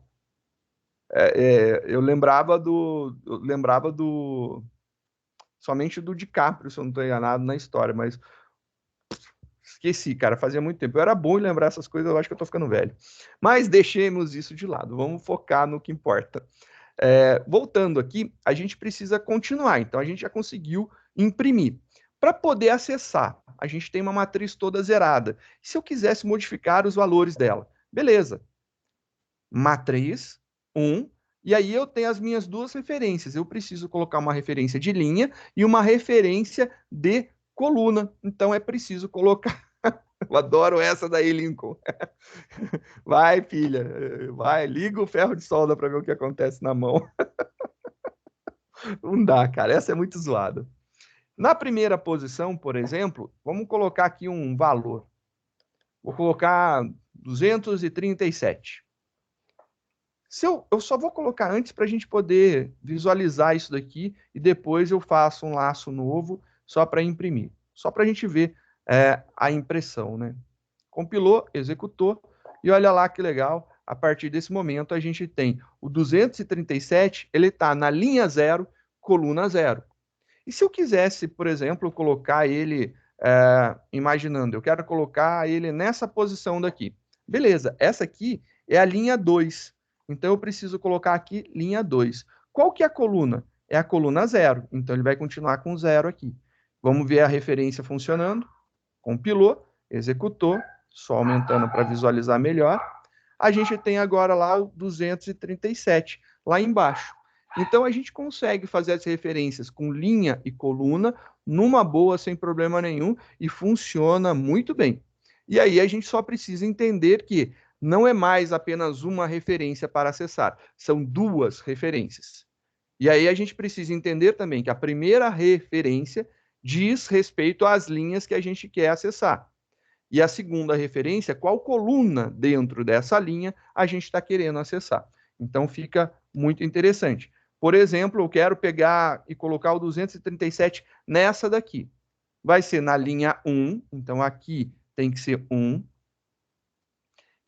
Eu lembrava somente do DiCaprio, se eu não estou enganado na história, mas esqueci, cara, fazia muito tempo. Eu era bom em lembrar essas coisas, eu acho que eu tô ficando velho. Mas deixemos isso de lado, vamos focar no que importa. Voltando aqui, a gente precisa continuar. Então, a gente já conseguiu imprimir. Para poder acessar, a gente tem uma matriz toda zerada. Se eu quisesse modificar os valores dela, beleza. Matriz 1, E aí eu tenho as minhas duas referências. Eu preciso colocar uma referência de linha e uma referência de coluna. Então é preciso colocar. Eu adoro essa daí, Lincoln. Vai, filha, vai, liga o ferro de solda para ver o que acontece na mão. Não dá, cara, essa é muito zoada. Na primeira posição, por exemplo, vamos colocar aqui um valor. Vou colocar 237. Eu só vou colocar antes para a gente poder visualizar isso daqui e depois eu faço um laço novo só para imprimir. Só para a gente ver a impressão, né? Compilou, executou e olha lá que legal. A partir desse momento a gente tem o 237, ele está na linha 0, coluna 0. E se eu quisesse, por exemplo, colocar ele, imaginando, eu quero colocar ele nessa posição daqui. Beleza, essa aqui é a linha 2. Então, eu preciso colocar aqui linha 2. Qual que é a coluna? É a coluna 0. Então, ele vai continuar com 0 aqui. Vamos ver a referência funcionando. Compilou, executou, só aumentando para visualizar melhor. A gente tem agora lá o 237, lá embaixo. Então, a gente consegue fazer as referências com linha e coluna numa boa, sem problema nenhum, e funciona muito bem. E aí, a gente só precisa entender que não é mais apenas uma referência para acessar, são duas referências. E aí, a gente precisa entender também que a primeira referência diz respeito às linhas que a gente quer acessar. E a segunda referência, qual coluna dentro dessa linha a gente está querendo acessar. Então, fica muito interessante. Por exemplo, eu quero pegar e colocar o 237 nessa daqui. Vai ser na linha 1, então aqui tem que ser 1.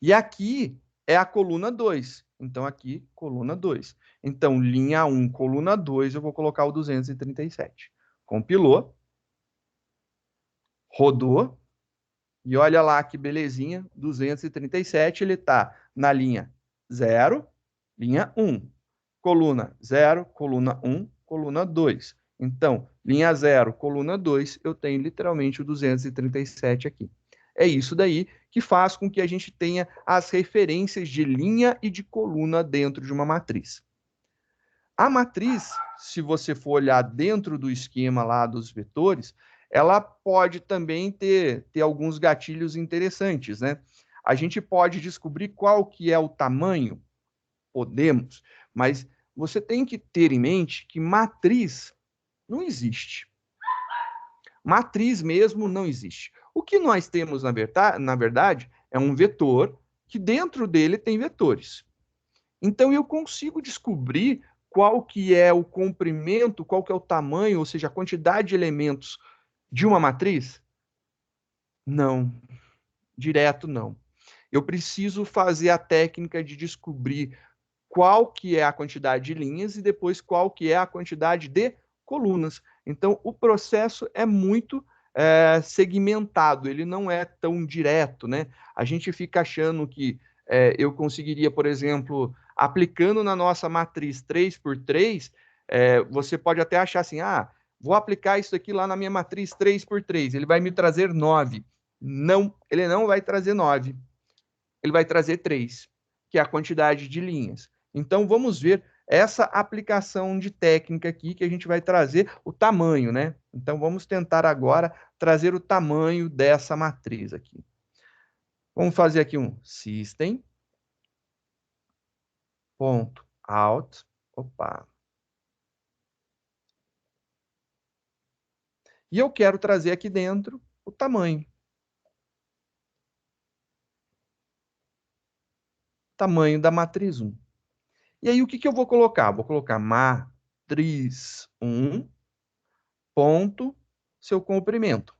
E aqui é a coluna 2. Então, aqui, coluna 2. Então, linha 1, coluna 2, eu vou colocar o 237. Compilou. Rodou. E olha lá que belezinha, 237, ele está na linha 0, linha 1. Coluna 0, coluna 1, coluna 2. Então, linha 0, coluna 2, eu tenho literalmente o 237 aqui. É isso daí que faz com que a gente tenha as referências de linha e de coluna dentro de uma matriz. A matriz, se você for olhar dentro do esquema lá dos vetores, ela pode também ter alguns gatilhos interessantes, né? A gente pode descobrir qual que é o tamanho, podemos, mas você tem que ter em mente que matriz não existe. Matriz mesmo não existe. O que nós temos, na verdade, é um vetor que dentro dele tem vetores. Então, eu consigo descobrir qual que é o comprimento, qual que é o tamanho, ou seja, a quantidade de elementos de uma matriz? Não. Direto, não. Eu preciso fazer a técnica de descobrir qual que é a quantidade de linhas e depois qual que é a quantidade de colunas. Então, o processo é muito segmentado, ele não é tão direto, né? A gente fica achando que eu conseguiria, por exemplo, aplicando na nossa matriz 3x3, você pode até achar assim, vou aplicar isso aqui lá na minha matriz 3x3, ele vai me trazer 9. Não, ele não vai trazer 9. Ele vai trazer 3, que é a quantidade de linhas. Então, vamos ver essa aplicação de técnica aqui, que a gente vai trazer o tamanho, né? Então, vamos tentar agora trazer o tamanho dessa matriz aqui. Vamos fazer aqui um system. Ponto out. Opa. E eu quero trazer aqui dentro o tamanho. Tamanho da matriz 1. E aí, o que eu vou colocar? Vou colocar matriz 1, ponto, seu comprimento.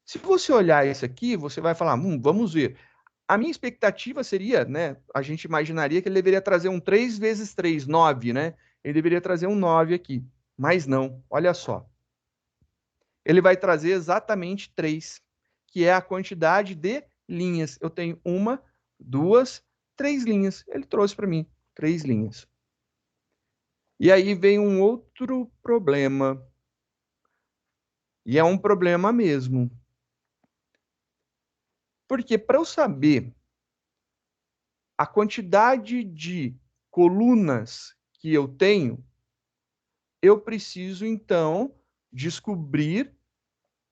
Se você olhar isso aqui, você vai falar, vamos ver. A minha expectativa seria, né, a gente imaginaria que ele deveria trazer um 3 vezes 3, 9, né? Ele deveria trazer um 9 aqui. Mas não, olha só. Ele vai trazer exatamente 3, que é a quantidade de linhas. Eu tenho 1, 2, 3 linhas. Ele trouxe para mim 3 linhas. E aí vem um outro problema. E é um problema mesmo. Porque para eu saber a quantidade de colunas que eu tenho, eu preciso, então, descobrir,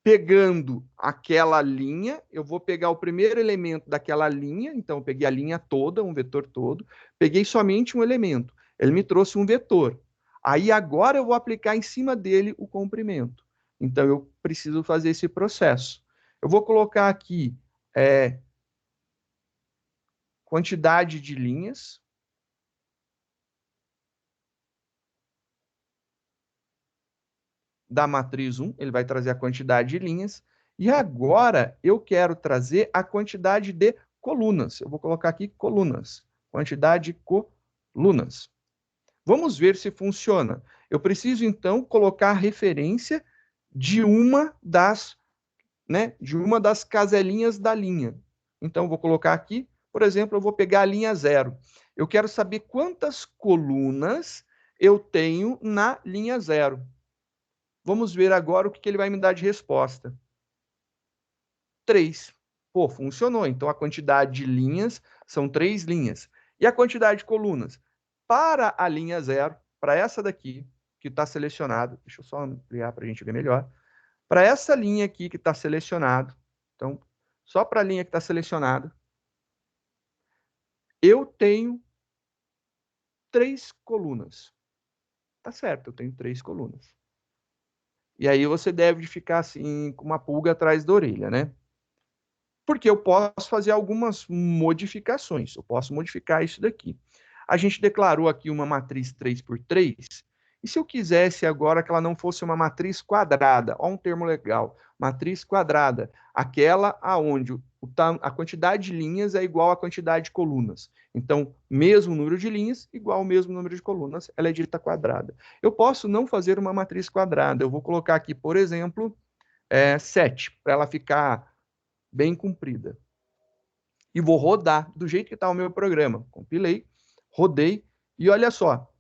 pegando aquela linha, eu vou pegar o primeiro elemento daquela linha, então eu peguei a linha toda, um vetor todo, peguei somente um elemento, ele me trouxe um vetor. Aí agora eu vou aplicar em cima dele o comprimento. Então eu preciso fazer esse processo. Eu vou colocar aqui quantidade de linhas. Da matriz 1, ele vai trazer a quantidade de linhas. E agora eu quero trazer a quantidade de colunas. Eu vou colocar aqui colunas. Quantidade de colunas. Vamos ver se funciona. Eu preciso, então, colocar a referência de uma das caselinhas da linha. Então, eu vou colocar aqui, por exemplo, eu vou pegar a linha 0. Eu quero saber quantas colunas eu tenho na linha 0. Vamos ver agora o que ele vai me dar de resposta. 3. Pô, funcionou. Então, a quantidade de linhas são 3 linhas. E a quantidade de colunas? Para a linha 0, para essa daqui, que está selecionada, deixa eu só ampliar para a gente ver melhor. Para essa linha aqui que está selecionada, então, só para a linha que está selecionada, eu tenho 3 colunas. Tá certo, eu tenho 3 colunas. E aí você deve ficar assim, com uma pulga atrás da orelha, né? Porque eu posso fazer algumas modificações. Eu posso modificar isso daqui. A gente declarou aqui uma matriz 3x3. E se eu quisesse agora que ela não fosse uma matriz quadrada? Olha um termo legal. Matriz quadrada. Aquela aonde a quantidade de linhas é igual à quantidade de colunas. Então, mesmo número de linhas igual ao mesmo número de colunas, ela é dita quadrada. Eu posso não fazer uma matriz quadrada. Eu vou colocar aqui, por exemplo, 7, para ela ficar bem comprida. E vou rodar do jeito que está o meu programa. Compilei, rodei, e olha só.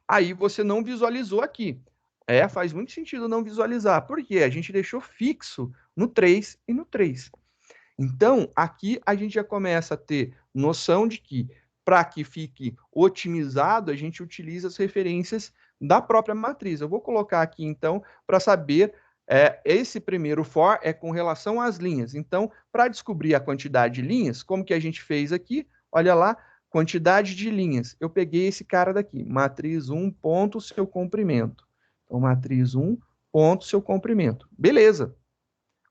Aí você não visualizou aqui. Faz muito sentido não visualizar. Por quê? A gente deixou fixo no 3 e no 3. Então, aqui a gente já começa a ter noção de que, para que fique otimizado, a gente utiliza as referências da própria matriz. Eu vou colocar aqui, então, para saber, esse primeiro for é com relação às linhas. Então, para descobrir a quantidade de linhas, como que a gente fez aqui? Olha lá, quantidade de linhas. Eu peguei esse cara daqui, matriz 1 ponto seu comprimento. Então, matriz 1 ponto seu comprimento. Beleza.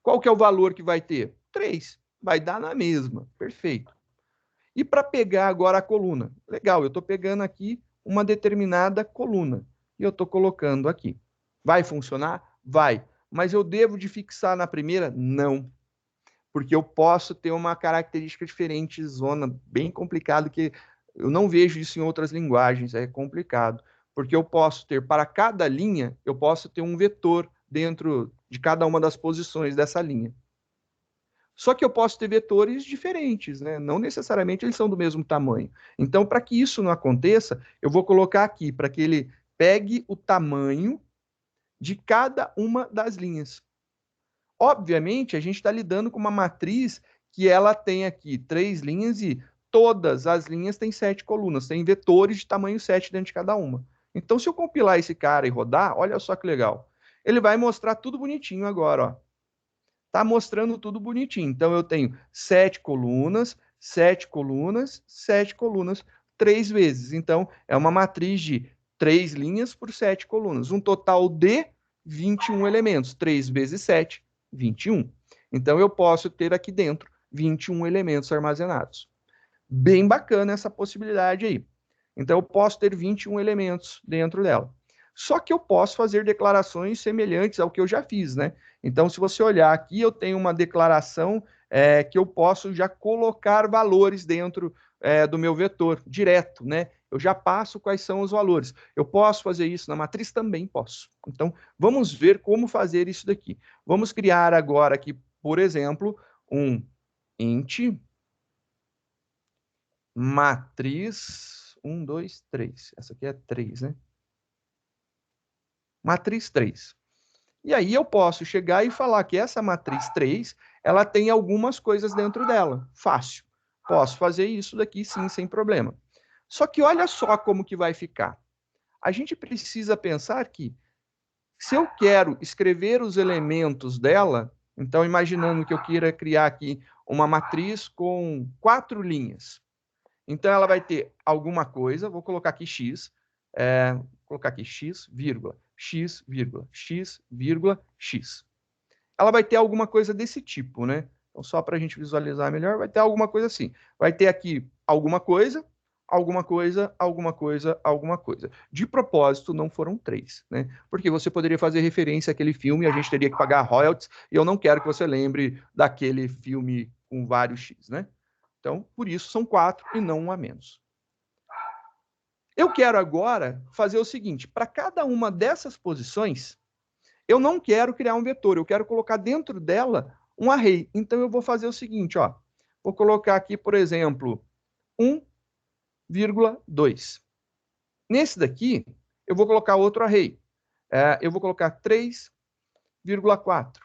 Qual que é o valor que vai ter? 3. Vai dar na mesma. Perfeito. E para pegar agora a coluna? Legal, eu estou pegando aqui uma determinada coluna. E eu estou colocando aqui. Vai funcionar? Vai. Mas eu devo de fixar na primeira? Não. Porque eu posso ter uma característica diferente, zona bem complicado, que eu não vejo isso em outras linguagens, é complicado. Porque eu posso ter, para cada linha, eu posso ter um vetor dentro de cada uma das posições dessa linha. Só que eu posso ter vetores diferentes, né? Não necessariamente eles são do mesmo tamanho. Então, para que isso não aconteça, eu vou colocar aqui, para que ele pegue o tamanho de cada uma das linhas. Obviamente, a gente está lidando com uma matriz que ela tem aqui 3 linhas e todas as linhas têm 7 colunas, tem vetores de tamanho 7 dentro de cada uma. Então, se eu compilar esse cara e rodar, olha só que legal. Ele vai mostrar tudo bonitinho agora, ó. Tá mostrando tudo bonitinho. Então, eu tenho 7 colunas, 7 colunas, 7 colunas, 3 vezes. Então, é uma matriz de 3 linhas por 7 colunas. Um total de 21 elementos. 3 vezes 7, 21. Então, eu posso ter aqui dentro 21 elementos armazenados. Bem bacana essa possibilidade aí. Então, eu posso ter 21 elementos dentro dela. Só que eu posso fazer declarações semelhantes ao que eu já fiz, né? Então, se você olhar aqui, eu tenho uma declaração que eu posso já colocar valores dentro do meu vetor, direto, né? Eu já passo quais são os valores. Eu posso fazer isso na matriz? Também posso. Então, vamos ver como fazer isso daqui. Vamos criar agora aqui, por exemplo, um int matriz 1, 2, 3. Essa aqui é 3, né? Matriz 3. E aí eu posso chegar e falar que essa matriz 3, ela tem algumas coisas dentro dela. Fácil. Posso fazer isso daqui sim, sem problema. Só que olha só como que vai ficar. A gente precisa pensar que, se eu quero escrever os elementos dela, então imaginando que eu queira criar aqui uma matriz com 4 linhas. Então ela vai ter alguma coisa, vou colocar aqui x, vou colocar aqui x, vírgula, x, vírgula, x, vírgula, x. Ela vai ter alguma coisa desse tipo, né? Então, só para a gente visualizar melhor, vai ter alguma coisa assim. Vai ter aqui alguma coisa, alguma coisa, alguma coisa, alguma coisa. De propósito, não foram 3, né? Porque você poderia fazer referência àquele filme e a gente teria que pagar royalties, e eu não quero que você lembre daquele filme com vários X, né? Então, por isso, são 4 e não 1 a menos. Eu quero agora fazer o seguinte, para cada uma dessas posições, eu não quero criar um vetor, eu quero colocar dentro dela um array. Então, eu vou fazer o seguinte, ó. Vou colocar aqui, por exemplo, 1,2. Nesse daqui, eu vou colocar outro array. Eu vou colocar 3,4.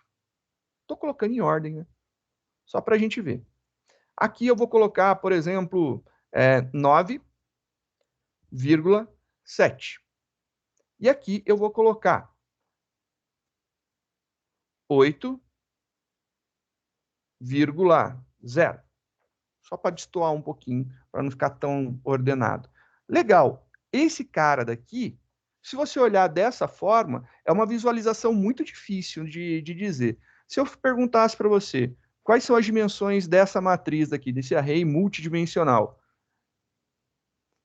Estou colocando em ordem, né? Só para a gente ver. Aqui eu vou colocar, por exemplo, 9,7. E aqui eu vou colocar 8,0. Só para destoar um pouquinho, para não ficar tão ordenado. Legal. Esse cara daqui, se você olhar dessa forma, é uma visualização muito difícil de dizer. Se eu perguntasse para você, quais são as dimensões dessa matriz daqui, desse array multidimensional?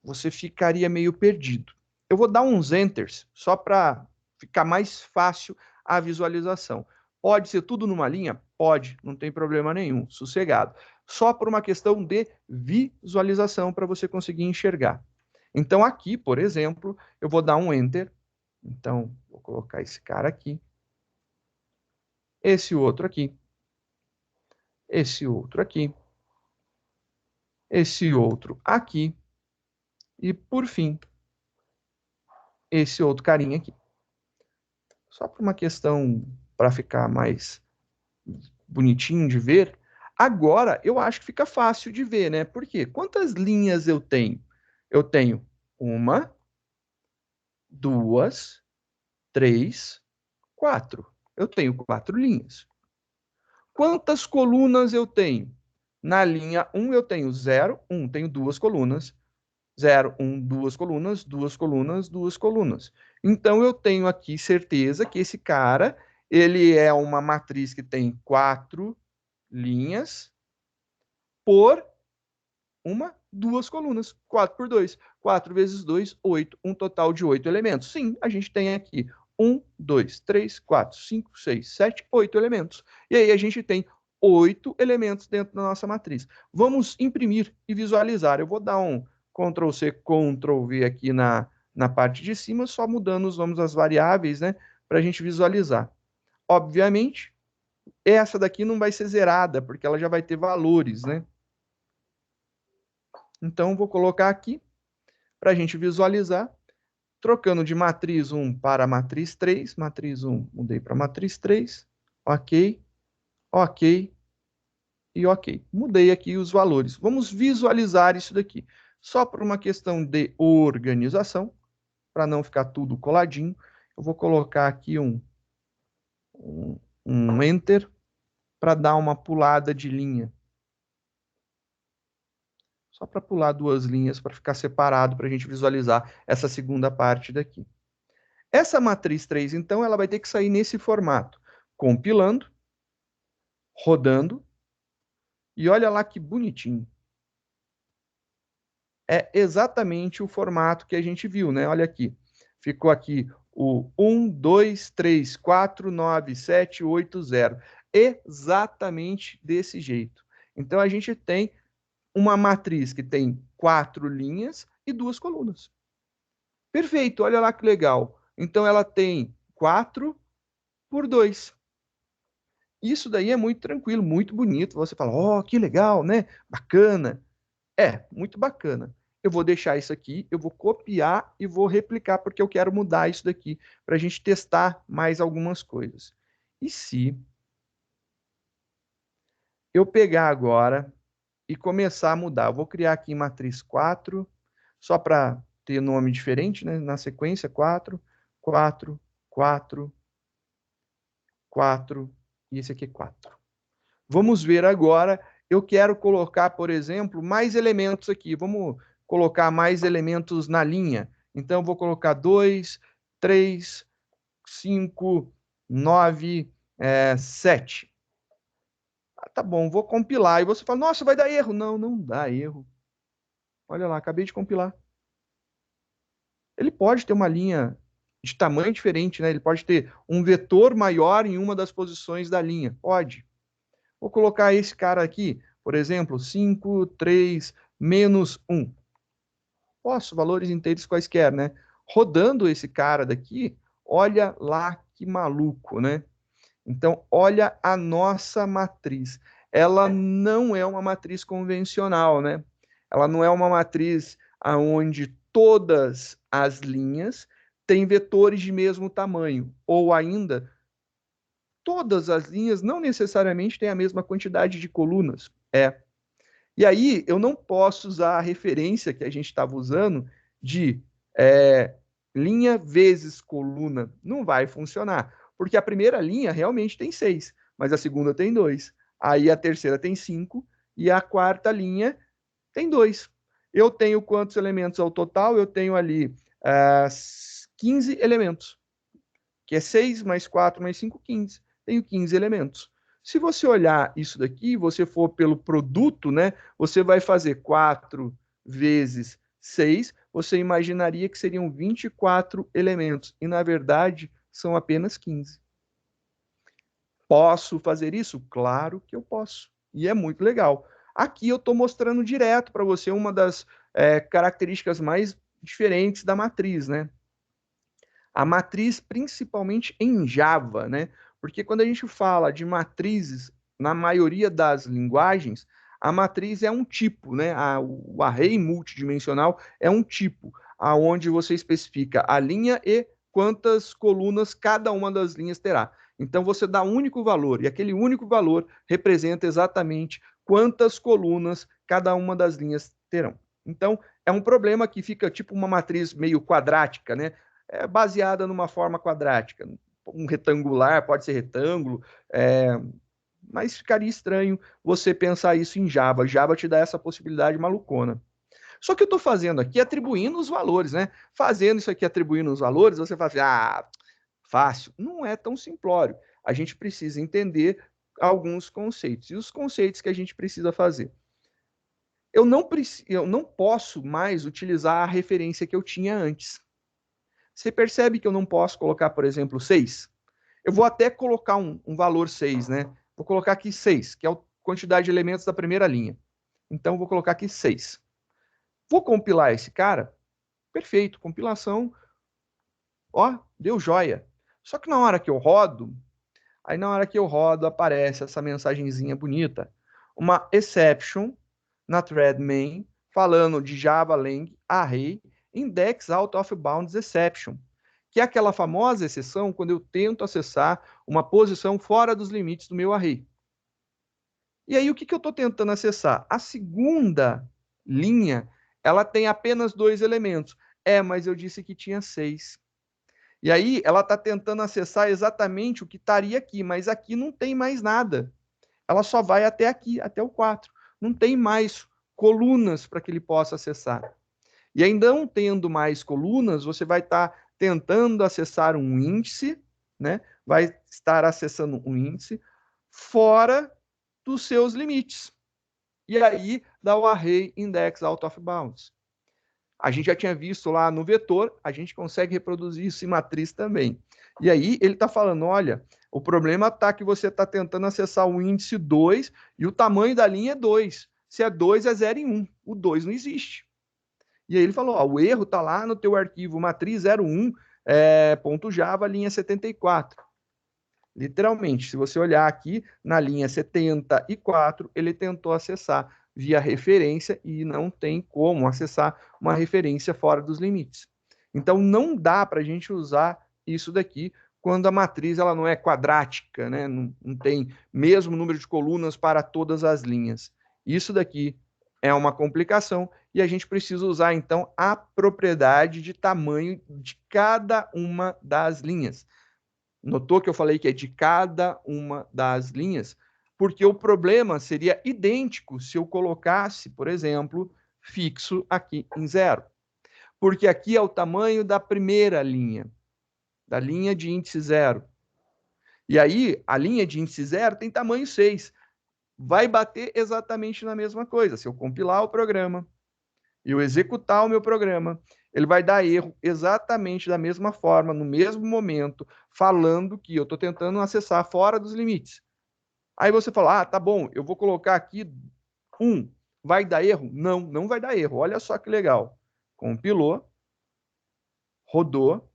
Você ficaria meio perdido. Eu vou dar uns enters, só para ficar mais fácil a visualização. Pode ser tudo numa linha? Pode, não tem problema nenhum, sossegado. Só por uma questão de visualização para você conseguir enxergar. Então, aqui, por exemplo, eu vou dar um enter. Então, vou colocar esse cara aqui. Esse outro aqui. Esse outro aqui. Esse outro aqui. E, por fim, esse outro carinha aqui. Só por uma questão para ficar mais bonitinho de ver. Agora, eu acho que fica fácil de ver, né? Por quê? Quantas linhas eu tenho? Eu tenho 1, 2, 3, 4. Eu tenho 4 linhas. Quantas colunas eu tenho? Na linha 1 eu tenho 0, 1, tenho 2 colunas. 0, 1, 2 colunas, 2 colunas, 2 colunas. Então, eu tenho aqui certeza que esse cara, ele é uma matriz que tem 4 linhas por 2 colunas. 4 por 2. 4 vezes 2, 8. Um total de 8 elementos. Sim, a gente tem aqui 1, 2, 3, 4, 5, 6, 7, 8 elementos. E aí a gente tem 8 elementos dentro da nossa matriz. Vamos imprimir e visualizar. Eu vou dar um Ctrl+C, Ctrl+V aqui na parte de cima, só mudando os nomes das variáveis, né, para a gente visualizar. Obviamente, essa daqui não vai ser zerada, porque ela já vai ter valores, né? Então, vou colocar aqui, para a gente visualizar, trocando de matriz 1 para matriz 3, matriz 1, mudei para matriz 3, ok, ok e ok. Mudei aqui os valores. Vamos visualizar isso daqui. Só por uma questão de organização, para não ficar tudo coladinho, eu vou colocar aqui um Enter para dar uma pulada de linha. Só para pular 2 linhas para ficar separado para a gente visualizar essa segunda parte daqui. Essa matriz 3, então, ela vai ter que sair nesse formato. Compilando, rodando, e olha lá que bonitinho. É exatamente o formato que a gente viu, né? Olha aqui. Ficou aqui o 1, 2, 3, 4, 9, 7, 8, 0. Exatamente desse jeito. Então, a gente tem uma matriz que tem 4 linhas e 2 colunas. Perfeito, olha lá que legal. Então, ela tem 4 por 2. Isso daí é muito tranquilo, muito bonito. Você fala, ó, que legal, né? Bacana. É, muito bacana. Eu vou deixar isso aqui, eu vou copiar e vou replicar, porque eu quero mudar isso daqui para a gente testar mais algumas coisas. E se eu pegar agora e começar a mudar? Eu vou criar aqui em matriz 4, só para ter nome diferente, né? Na sequência, 4, 4, 4, 4, e esse aqui é 4. Vamos ver agora, eu quero colocar, por exemplo, mais elementos aqui. Vamos colocar mais elementos na linha. Então, vou colocar 2, 3, 5, 9, 7. Tá bom, vou compilar. E você fala, nossa, vai dar erro. Não, não dá erro. Olha lá, acabei de compilar. Ele pode ter uma linha de tamanho diferente, né? Ele pode ter um vetor maior em uma das posições da linha. Pode. Vou colocar esse cara aqui, por exemplo, 5, 3, menos 1. Posso, valores inteiros quaisquer, né? Rodando esse cara daqui, olha lá que maluco, né? Então, olha a nossa matriz. Ela não é uma matriz convencional, né? Ela não é uma matriz onde todas as linhas têm vetores de mesmo tamanho, ou ainda, todas as linhas não necessariamente têm a mesma quantidade de colunas. E aí, eu não posso usar a referência que a gente estava usando de linha vezes coluna. Não vai funcionar. Porque a primeira linha realmente tem 6, mas a segunda tem 2. Aí a terceira tem 5 e a quarta linha tem 2. Eu tenho quantos elementos ao total? Eu tenho ali 15 elementos, que é 6 mais 4 mais 5, 15. Tenho 15 elementos. Se você olhar isso daqui, você for pelo produto, né, você vai fazer 4 vezes 6, você imaginaria que seriam 24 elementos. E, na verdade, são apenas 15. Posso fazer isso? Claro que eu posso. E é muito legal. Aqui eu estou mostrando direto para você uma das características mais diferentes da matriz, né? A matriz, principalmente em Java, né? Porque quando a gente fala de matrizes, na maioria das linguagens, a matriz é um tipo, né? O array multidimensional é um tipo, aonde você especifica a linha e quantas colunas cada uma das linhas terá. Então você dá um único valor, e aquele único valor representa exatamente quantas colunas cada uma das linhas terão. Então, é um problema que fica tipo uma matriz meio quadrática, né? Baseada numa forma quadrática. Um retangular, pode ser retângulo, mas ficaria estranho você pensar isso em Java. Java te dá essa possibilidade malucona. Só que eu estou fazendo aqui atribuindo os valores, né? Fazendo isso aqui atribuindo os valores, você fala assim, fácil. Não é tão simplório. A gente precisa entender alguns conceitos. E os conceitos que a gente precisa fazer. Eu não posso mais utilizar a referência que eu tinha antes. Você percebe que eu não posso colocar, por exemplo, 6? Eu vou até colocar um valor 6, né? Vou colocar aqui 6, que é a quantidade de elementos da primeira linha. Então, vou colocar aqui 6. Vou compilar esse cara. Perfeito, compilação. Ó, deu joia. Só que na hora que eu rodo, aparece essa mensagenzinha bonita. Uma exception na thread main, falando de Java Lang array index out of bounds exception, que é aquela famosa exceção quando eu tento acessar uma posição fora dos limites do meu array. E aí, o que eu estou tentando acessar? A segunda linha, ela tem apenas 2 elementos. Mas eu disse que tinha 6. E aí, ela está tentando acessar exatamente o que estaria aqui, mas aqui não tem mais nada. Ela só vai até aqui, até o 4. Não tem mais colunas para que ele possa acessar. E ainda não tendo mais colunas, você vai estar tentando acessar um índice, né? Vai estar acessando um índice fora dos seus limites. E aí dá o array index out of bounds. A gente já tinha visto lá no vetor, a gente consegue reproduzir isso em matriz também. E aí ele está falando, olha, o problema está que você está tentando acessar o índice 2 e o tamanho da linha é 2. Se é 2, é 0 e 1. O 2 não existe. E aí ele falou, o erro está lá no teu arquivo matriz 01.java, linha 74. Literalmente, se você olhar aqui na linha 74, ele tentou acessar via referência e não tem como acessar uma referência fora dos limites. Então, não dá para a gente usar isso daqui quando a matriz ela não é quadrática, né? Não tem mesmo número de colunas para todas as linhas. Isso daqui É uma complicação e a gente precisa usar, então, a propriedade de tamanho de cada uma das linhas. Notou que eu falei que é de cada uma das linhas? Porque o problema seria idêntico se eu colocasse, por exemplo, fixo aqui em 0. Porque aqui é o tamanho da primeira linha, da linha de índice 0. E aí, a linha de índice 0 tem tamanho 6. Vai bater exatamente na mesma coisa. Se eu compilar o programa e eu executar o meu programa, ele vai dar erro exatamente da mesma forma, no mesmo momento, falando que eu estou tentando acessar fora dos limites. Aí você fala, tá bom, eu vou colocar aqui 1. Vai dar erro? Não, não vai dar erro. Olha só que legal. Compilou, rodou,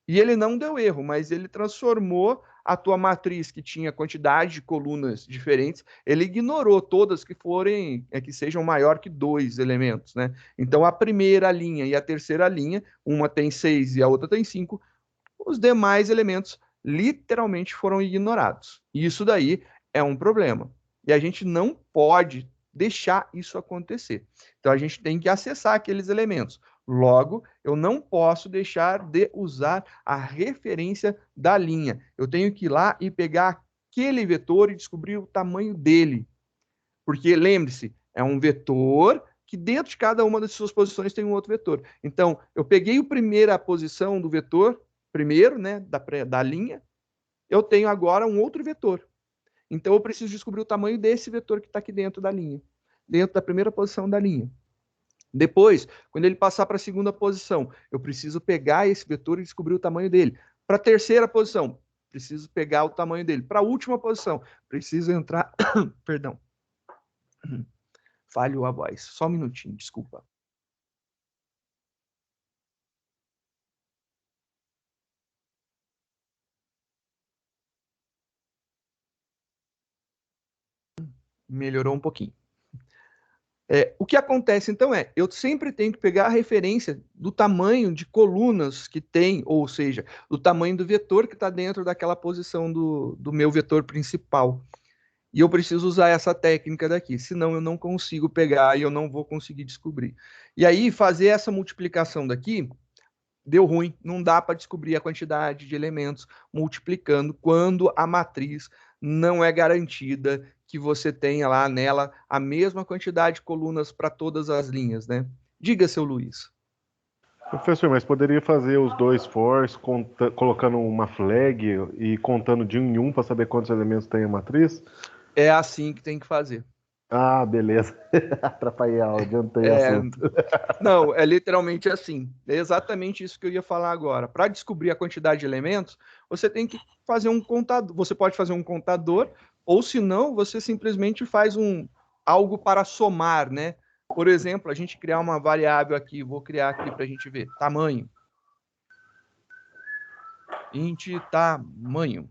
e ele não deu erro, mas ele transformou a tua matriz, que tinha quantidade de colunas diferentes, ele ignorou todas que sejam maior que 2 elementos, né? Então, a primeira linha e a terceira linha, uma tem 6 e a outra tem 5, os demais elementos literalmente foram ignorados. E isso daí é um problema. E a gente não pode deixar isso acontecer. Então, a gente tem que acessar aqueles elementos. Logo, eu não posso deixar de usar a referência da linha. Eu tenho que ir lá e pegar aquele vetor e descobrir o tamanho dele. Porque, lembre-se, é um vetor que dentro de cada uma das suas posições tem um outro vetor. Então, eu peguei a primeira posição do vetor, primeiro, né, da linha, eu tenho agora um outro vetor. Então, eu preciso descobrir o tamanho desse vetor que está aqui dentro da linha, dentro da primeira posição da linha. Depois, quando ele passar para a segunda posição, eu preciso pegar esse vetor e descobrir o tamanho dele. Para a terceira posição, preciso pegar o tamanho dele. Para a última posição, preciso entrar... Perdão. Falhou a voz. Só um minutinho, desculpa. Melhorou um pouquinho. O que acontece, então, eu sempre tenho que pegar a referência do tamanho de colunas que tem, ou seja, do tamanho do vetor que está dentro daquela posição do meu vetor principal. E eu preciso usar essa técnica daqui, senão eu não consigo pegar e eu não vou conseguir descobrir. E aí, fazer essa multiplicação daqui, deu ruim, não dá para descobrir a quantidade de elementos multiplicando quando a matriz não é garantida que você tenha lá nela a mesma quantidade de colunas para todas as linhas, né? Diga, seu Luiz. Professor, mas poderia fazer os dois fors colocando uma flag e contando de 1 em 1 para saber quantos elementos tem a matriz? É assim que tem que fazer. Ah, beleza. Atrapalhei a adiantei o assunto. Não, é literalmente assim. É exatamente isso que eu ia falar agora. Para descobrir a quantidade de elementos, você tem que fazer um contador. Você pode fazer um contador, ou se não, você simplesmente faz algo para somar, né? Por exemplo, a gente criar uma variável aqui, vou criar aqui para a gente ver, tamanho. Int tamanho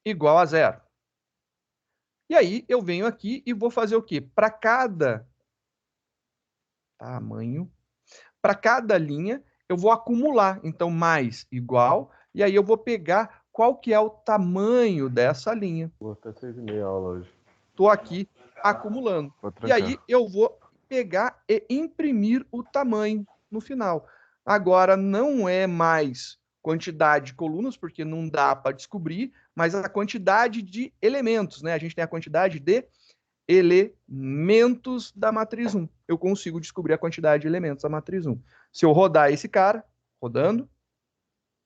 igual a 0. E aí eu venho aqui e vou fazer o quê? Para cada tamanho, para cada linha, eu vou acumular. Então, mais igual, e aí eu vou pegar qual que é o tamanho dessa linha. Vou até 6,5 aula hoje. Estou aqui acumulando. E aí eu vou pegar e imprimir o tamanho no final. Agora, não é mais quantidade de colunas, porque não dá para descobrir, mas a quantidade de elementos, né? A gente tem a quantidade de elementos da matriz 1. Eu consigo descobrir a quantidade de elementos da matriz 1. Se eu rodar esse cara, rodando,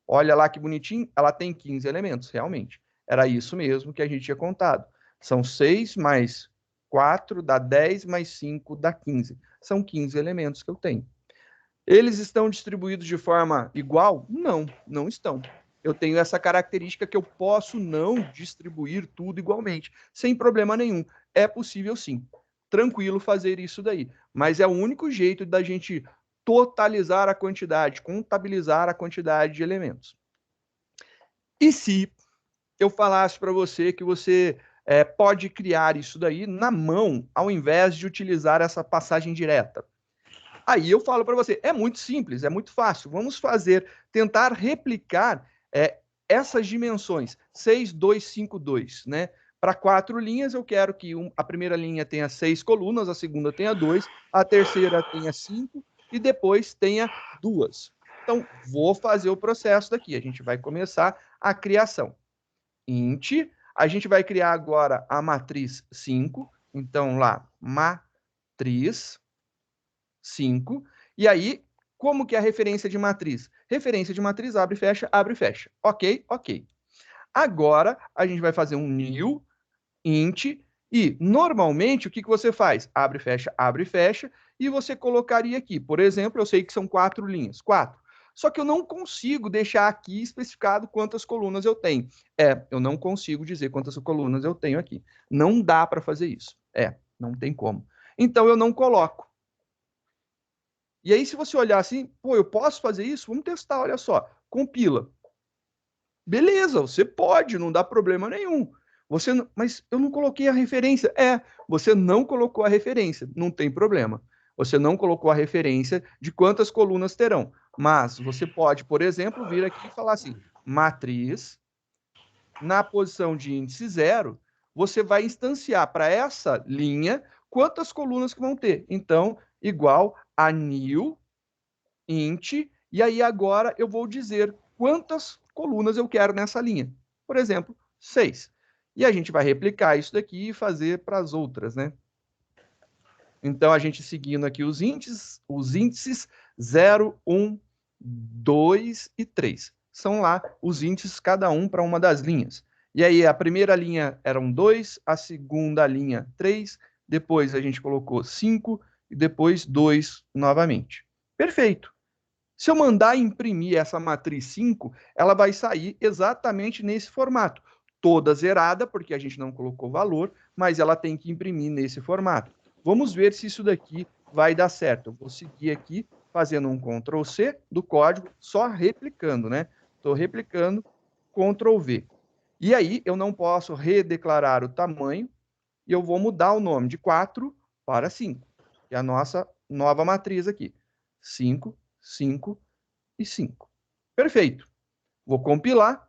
olha lá que bonitinho, ela tem 15 elementos, realmente. Era isso mesmo que a gente tinha contado. São 6 mais 4 dá 10, mais 5 dá 15. São 15 elementos que eu tenho. Eles estão distribuídos de forma igual? Não, não estão. Eu tenho essa característica que eu posso não distribuir tudo igualmente, sem problema nenhum. É possível sim, tranquilo fazer isso daí. Mas é o único jeito da gente totalizar a quantidade, contabilizar a quantidade de elementos. E se eu falasse para você que você pode criar isso daí na mão, ao invés de utilizar essa passagem direta? Aí eu falo para você, é muito simples, é muito fácil. Vamos tentar replicar essas dimensões, 6, 2, 5, 2, né? Para 4 linhas, eu quero que a primeira linha tenha 6 colunas, a segunda tenha 2, a terceira tenha 5 e depois tenha 2. Então, vou fazer o processo daqui. A gente vai começar a criação. Int, a gente vai criar agora a matriz 5. Então, lá, matriz 5. E aí, como que é a referência de matriz? Referência de matriz, abre e fecha, abre e fecha. Ok, ok. Agora, a gente vai fazer um new int, e normalmente o que você faz? Abre e fecha, e você colocaria aqui, por exemplo, eu sei que são 4 linhas, 4. Só que eu não consigo deixar aqui especificado quantas colunas eu tenho. Eu não consigo dizer quantas colunas eu tenho aqui. Não dá para fazer isso. Não tem como. Então eu não coloco. E aí, se você olhar assim, pô, eu posso fazer isso? Vamos testar, olha só. Compila. Beleza, você pode, não dá problema nenhum. Mas eu não coloquei a referência. Você não colocou a referência, não tem problema. Você não colocou a referência de quantas colunas terão. Mas você pode, por exemplo, vir aqui e falar assim, matriz, na posição de índice 0, você vai instanciar para essa linha quantas colunas que vão ter. Então, igual a new int, e aí agora eu vou dizer quantas colunas eu quero nessa linha. Por exemplo, 6. E a gente vai replicar isso daqui e fazer para as outras, né? Então, a gente seguindo aqui os índices 0, 1, 2 e 3. São lá os índices, cada um para uma das linhas. E aí, a primeira linha eram 2, a segunda linha 3, depois a gente colocou 5 e depois 2 novamente. Perfeito. Se eu mandar imprimir essa matriz 5, ela vai sair exatamente nesse formato. Toda zerada, porque a gente não colocou valor, mas ela tem que imprimir nesse formato. Vamos ver se isso daqui vai dar certo. Eu vou seguir aqui, fazendo um Ctrl+C do código, só replicando, né? Estou replicando, Ctrl+V. E aí, eu não posso redeclarar o tamanho, e eu vou mudar o nome de 4 para 5, que é a nossa nova matriz aqui. 5, 5 e 5. Perfeito. Vou compilar.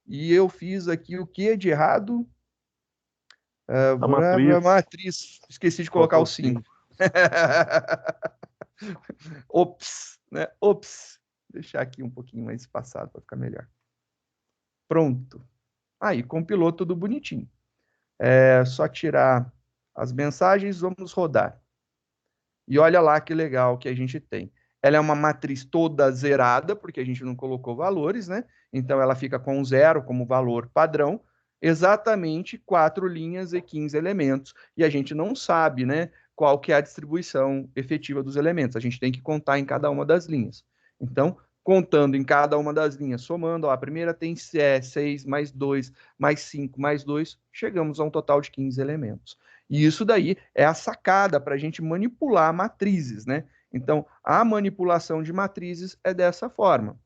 E eu fiz aqui o que de errado? Matriz. Esqueci de colocar o 5. Ops, né? Ops. Vou deixar aqui um pouquinho mais espaçado para ficar melhor. Pronto. Aí, compilou tudo bonitinho. É só tirar as mensagens, vamos rodar. E olha lá que legal que a gente tem. Ela é uma matriz toda zerada, porque a gente não colocou valores, né? Então, ela fica com 0 como valor padrão, exatamente 4 linhas e 15 elementos. E a gente não sabe, né, qual que é a distribuição efetiva dos elementos. A gente tem que contar em cada uma das linhas. Então, contando em cada uma das linhas, somando, ó, a primeira tem 6, mais 2, mais 5, mais 2, chegamos a um total de 15 elementos. E isso daí é a sacada para a gente manipular matrizes, né? Então, a manipulação de matrizes é dessa forma.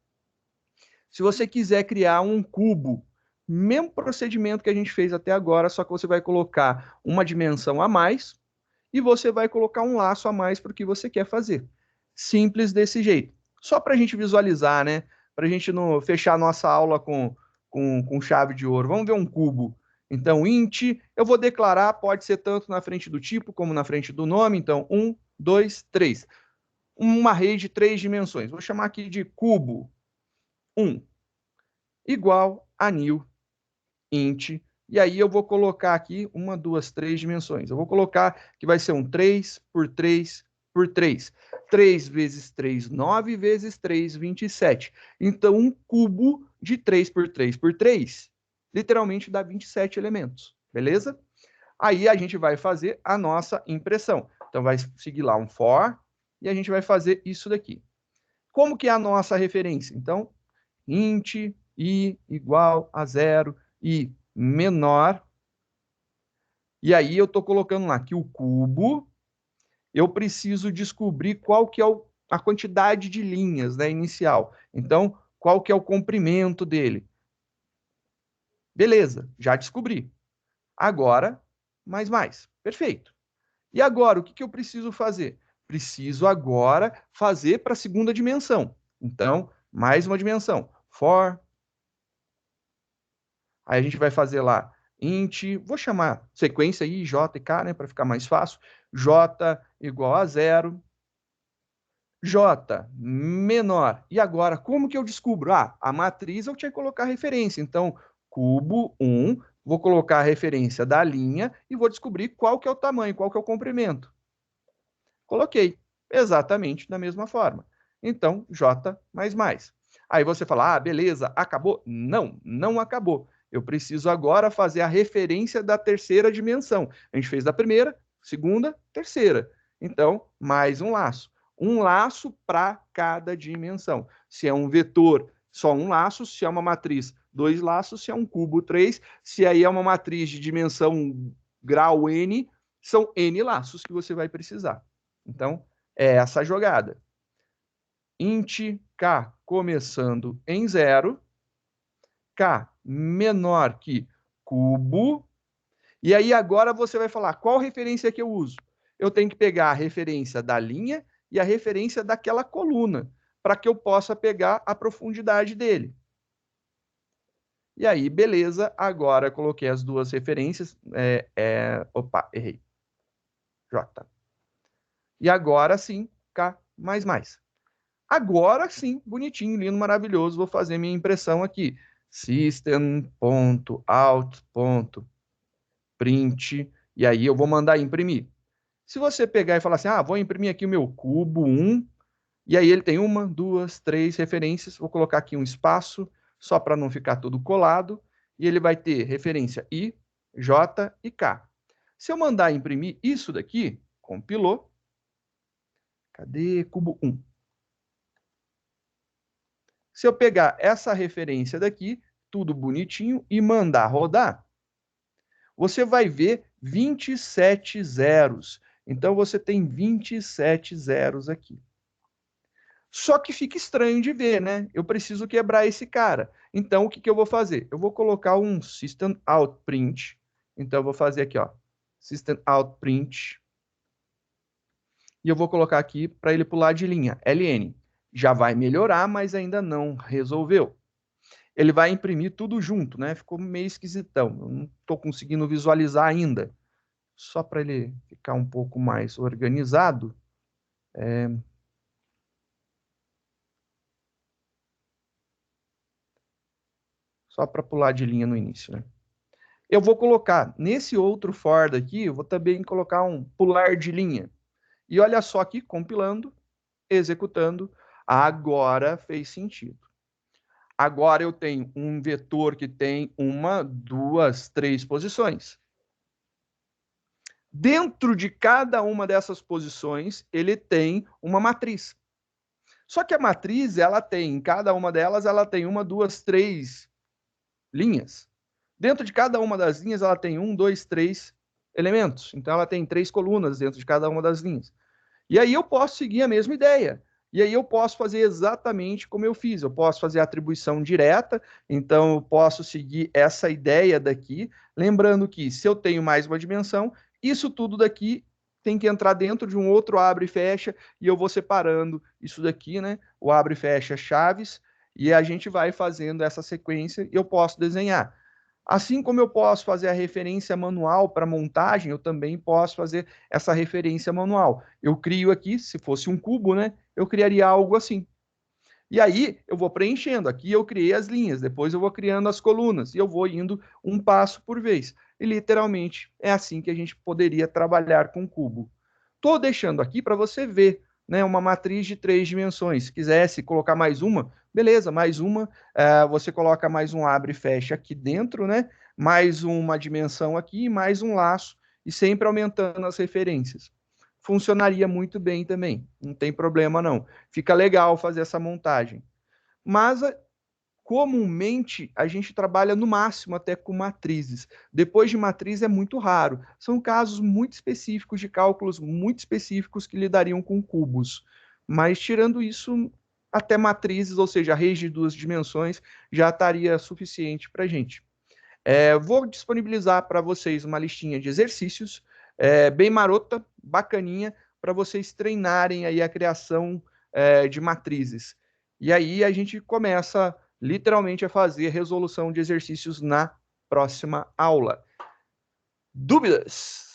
Se você quiser criar um cubo, mesmo procedimento que a gente fez até agora, só que você vai colocar uma dimensão a mais e você vai colocar um laço a mais para o que você quer fazer. Simples desse jeito. Só para a gente visualizar, né? Para a gente não fechar a nossa aula com chave de ouro. Vamos ver um cubo. Então, int, eu vou declarar, pode ser tanto na frente do tipo como na frente do nome. Então, 1, 2, 3. Uma array de 3 dimensões. Vou chamar aqui de cubo 1 igual a new int. E aí eu vou colocar aqui 1, 2, 3 dimensões. Eu vou colocar que vai ser um 3 por 3 por 3. 3 vezes 3, 9 vezes 3, 27. Então, um cubo de 3 por 3 por 3, literalmente dá 27 elementos. Beleza? Aí a gente vai fazer a nossa impressão. Então, vai seguir lá um for, e a gente vai fazer isso daqui. Como que é a nossa referência? Então, int i igual a 0, i menor. E aí eu estou colocando lá que o cubo, eu preciso descobrir qual que é a quantidade de linhas, né, inicial. Então, qual que é o comprimento dele. Beleza, já descobri. Agora, mais. Perfeito. E agora, o que eu preciso fazer? Preciso agora fazer para a segunda dimensão. Então, mais uma dimensão. For. Aí a gente vai fazer lá int, vou chamar sequência aí, j e k, né, para ficar mais fácil. J igual a 0. J menor. E agora, como que eu descubro? Ah, a matriz eu tinha que colocar referência. Então, cubo 1, vou colocar a referência da linha e vou descobrir qual que é o tamanho, qual que é o comprimento. Coloquei exatamente da mesma forma. Então, J mais mais. Aí você fala, ah, beleza, acabou? Não, não acabou. Eu preciso agora fazer a referência da terceira dimensão. A gente fez da primeira, segunda, terceira. Então, mais um laço. Um laço para cada dimensão. Se é um vetor, só um laço. Se é uma matriz, 2 laços. Se é um cubo, 3. Se aí é uma matriz de dimensão grau n, são n laços que você vai precisar. Então, é essa a jogada. Int k começando em 0, k menor que cubo, e aí agora você vai falar qual referência que eu uso. Eu tenho que pegar a referência da linha e a referência daquela coluna, para que eu possa pegar a profundidade dele. E aí, beleza, agora eu coloquei as duas referências. Opa, errei. J. E agora sim, K mais mais. Agora sim, bonitinho, lindo, maravilhoso, vou fazer minha impressão aqui. System.out.print, e aí eu vou mandar imprimir. Se você pegar e falar assim, ah, vou imprimir aqui o meu cubo 1, e aí ele tem 1, 2, 3 referências, vou colocar aqui um espaço, só para não ficar tudo colado, e ele vai ter referência I, J e K. Se eu mandar imprimir isso daqui, compilou, cadê cubo 1? Se eu pegar essa referência daqui, tudo bonitinho, e mandar rodar, você vai ver 27 zeros. Então, você tem 27 zeros aqui. Só que fica estranho de ver, né? Eu preciso quebrar esse cara. Então, o que eu vou fazer? Eu vou colocar um System Out Print. Então, eu vou fazer aqui, ó, System Out Print. E eu vou colocar aqui para ele pular de linha, LN. Já vai melhorar, mas ainda não resolveu. Ele vai imprimir tudo junto, né? Ficou meio esquisitão. Eu não estou conseguindo visualizar ainda. Só para ele ficar um pouco mais organizado. Só para pular de linha no início, né? Eu vou colocar nesse outro for daqui, eu vou também colocar um pular de linha. E olha só aqui, compilando, executando, agora fez sentido. Agora eu tenho um vetor que tem 1, 2, 3 posições. Dentro de cada uma dessas posições, ele tem uma matriz. Só que a matriz, ela tem, em cada uma delas, ela tem 1, 2, 3 linhas. Dentro de cada uma das linhas, ela tem 1, 2, 3 elementos. Então, ela tem 3 colunas dentro de cada uma das linhas. E aí eu posso seguir a mesma ideia. E aí eu posso fazer exatamente como eu fiz. Eu posso fazer a atribuição direta, então eu posso seguir essa ideia daqui, lembrando que se eu tenho mais uma dimensão, isso tudo daqui tem que entrar dentro de um outro abre e fecha, e eu vou separando isso daqui, né? O abre e fecha chaves, e a gente vai fazendo essa sequência e eu posso desenhar. Assim como eu posso fazer a referência manual para montagem, eu também posso fazer essa referência manual. Eu crio aqui, se fosse um cubo, né? Eu criaria algo assim. E aí eu vou preenchendo. Aqui eu criei as linhas, depois eu vou criando as colunas e eu vou indo um passo por vez. E literalmente é assim que a gente poderia trabalhar com o cubo. Estou deixando aqui para você ver, né, uma matriz de 3 dimensões. Se quisesse colocar mais uma, beleza, mais uma. Você coloca mais um abre e fecha aqui dentro, né? Mais uma dimensão aqui, mais um laço, e sempre aumentando as referências. Funcionaria muito bem também, não tem problema não. Fica legal fazer essa montagem. Mas, comumente, a gente trabalha no máximo até com matrizes. Depois de matriz é muito raro. São casos muito específicos de cálculos muito específicos que lidariam com cubos. Mas, tirando isso, até matrizes, ou seja, reis de 2 dimensões, já estaria suficiente para a gente. Vou disponibilizar para vocês uma listinha de exercícios, bem marota, bacaninha, para vocês treinarem aí a criação de matrizes. E aí a gente começa literalmente a fazer resolução de exercícios na próxima aula. Dúvidas?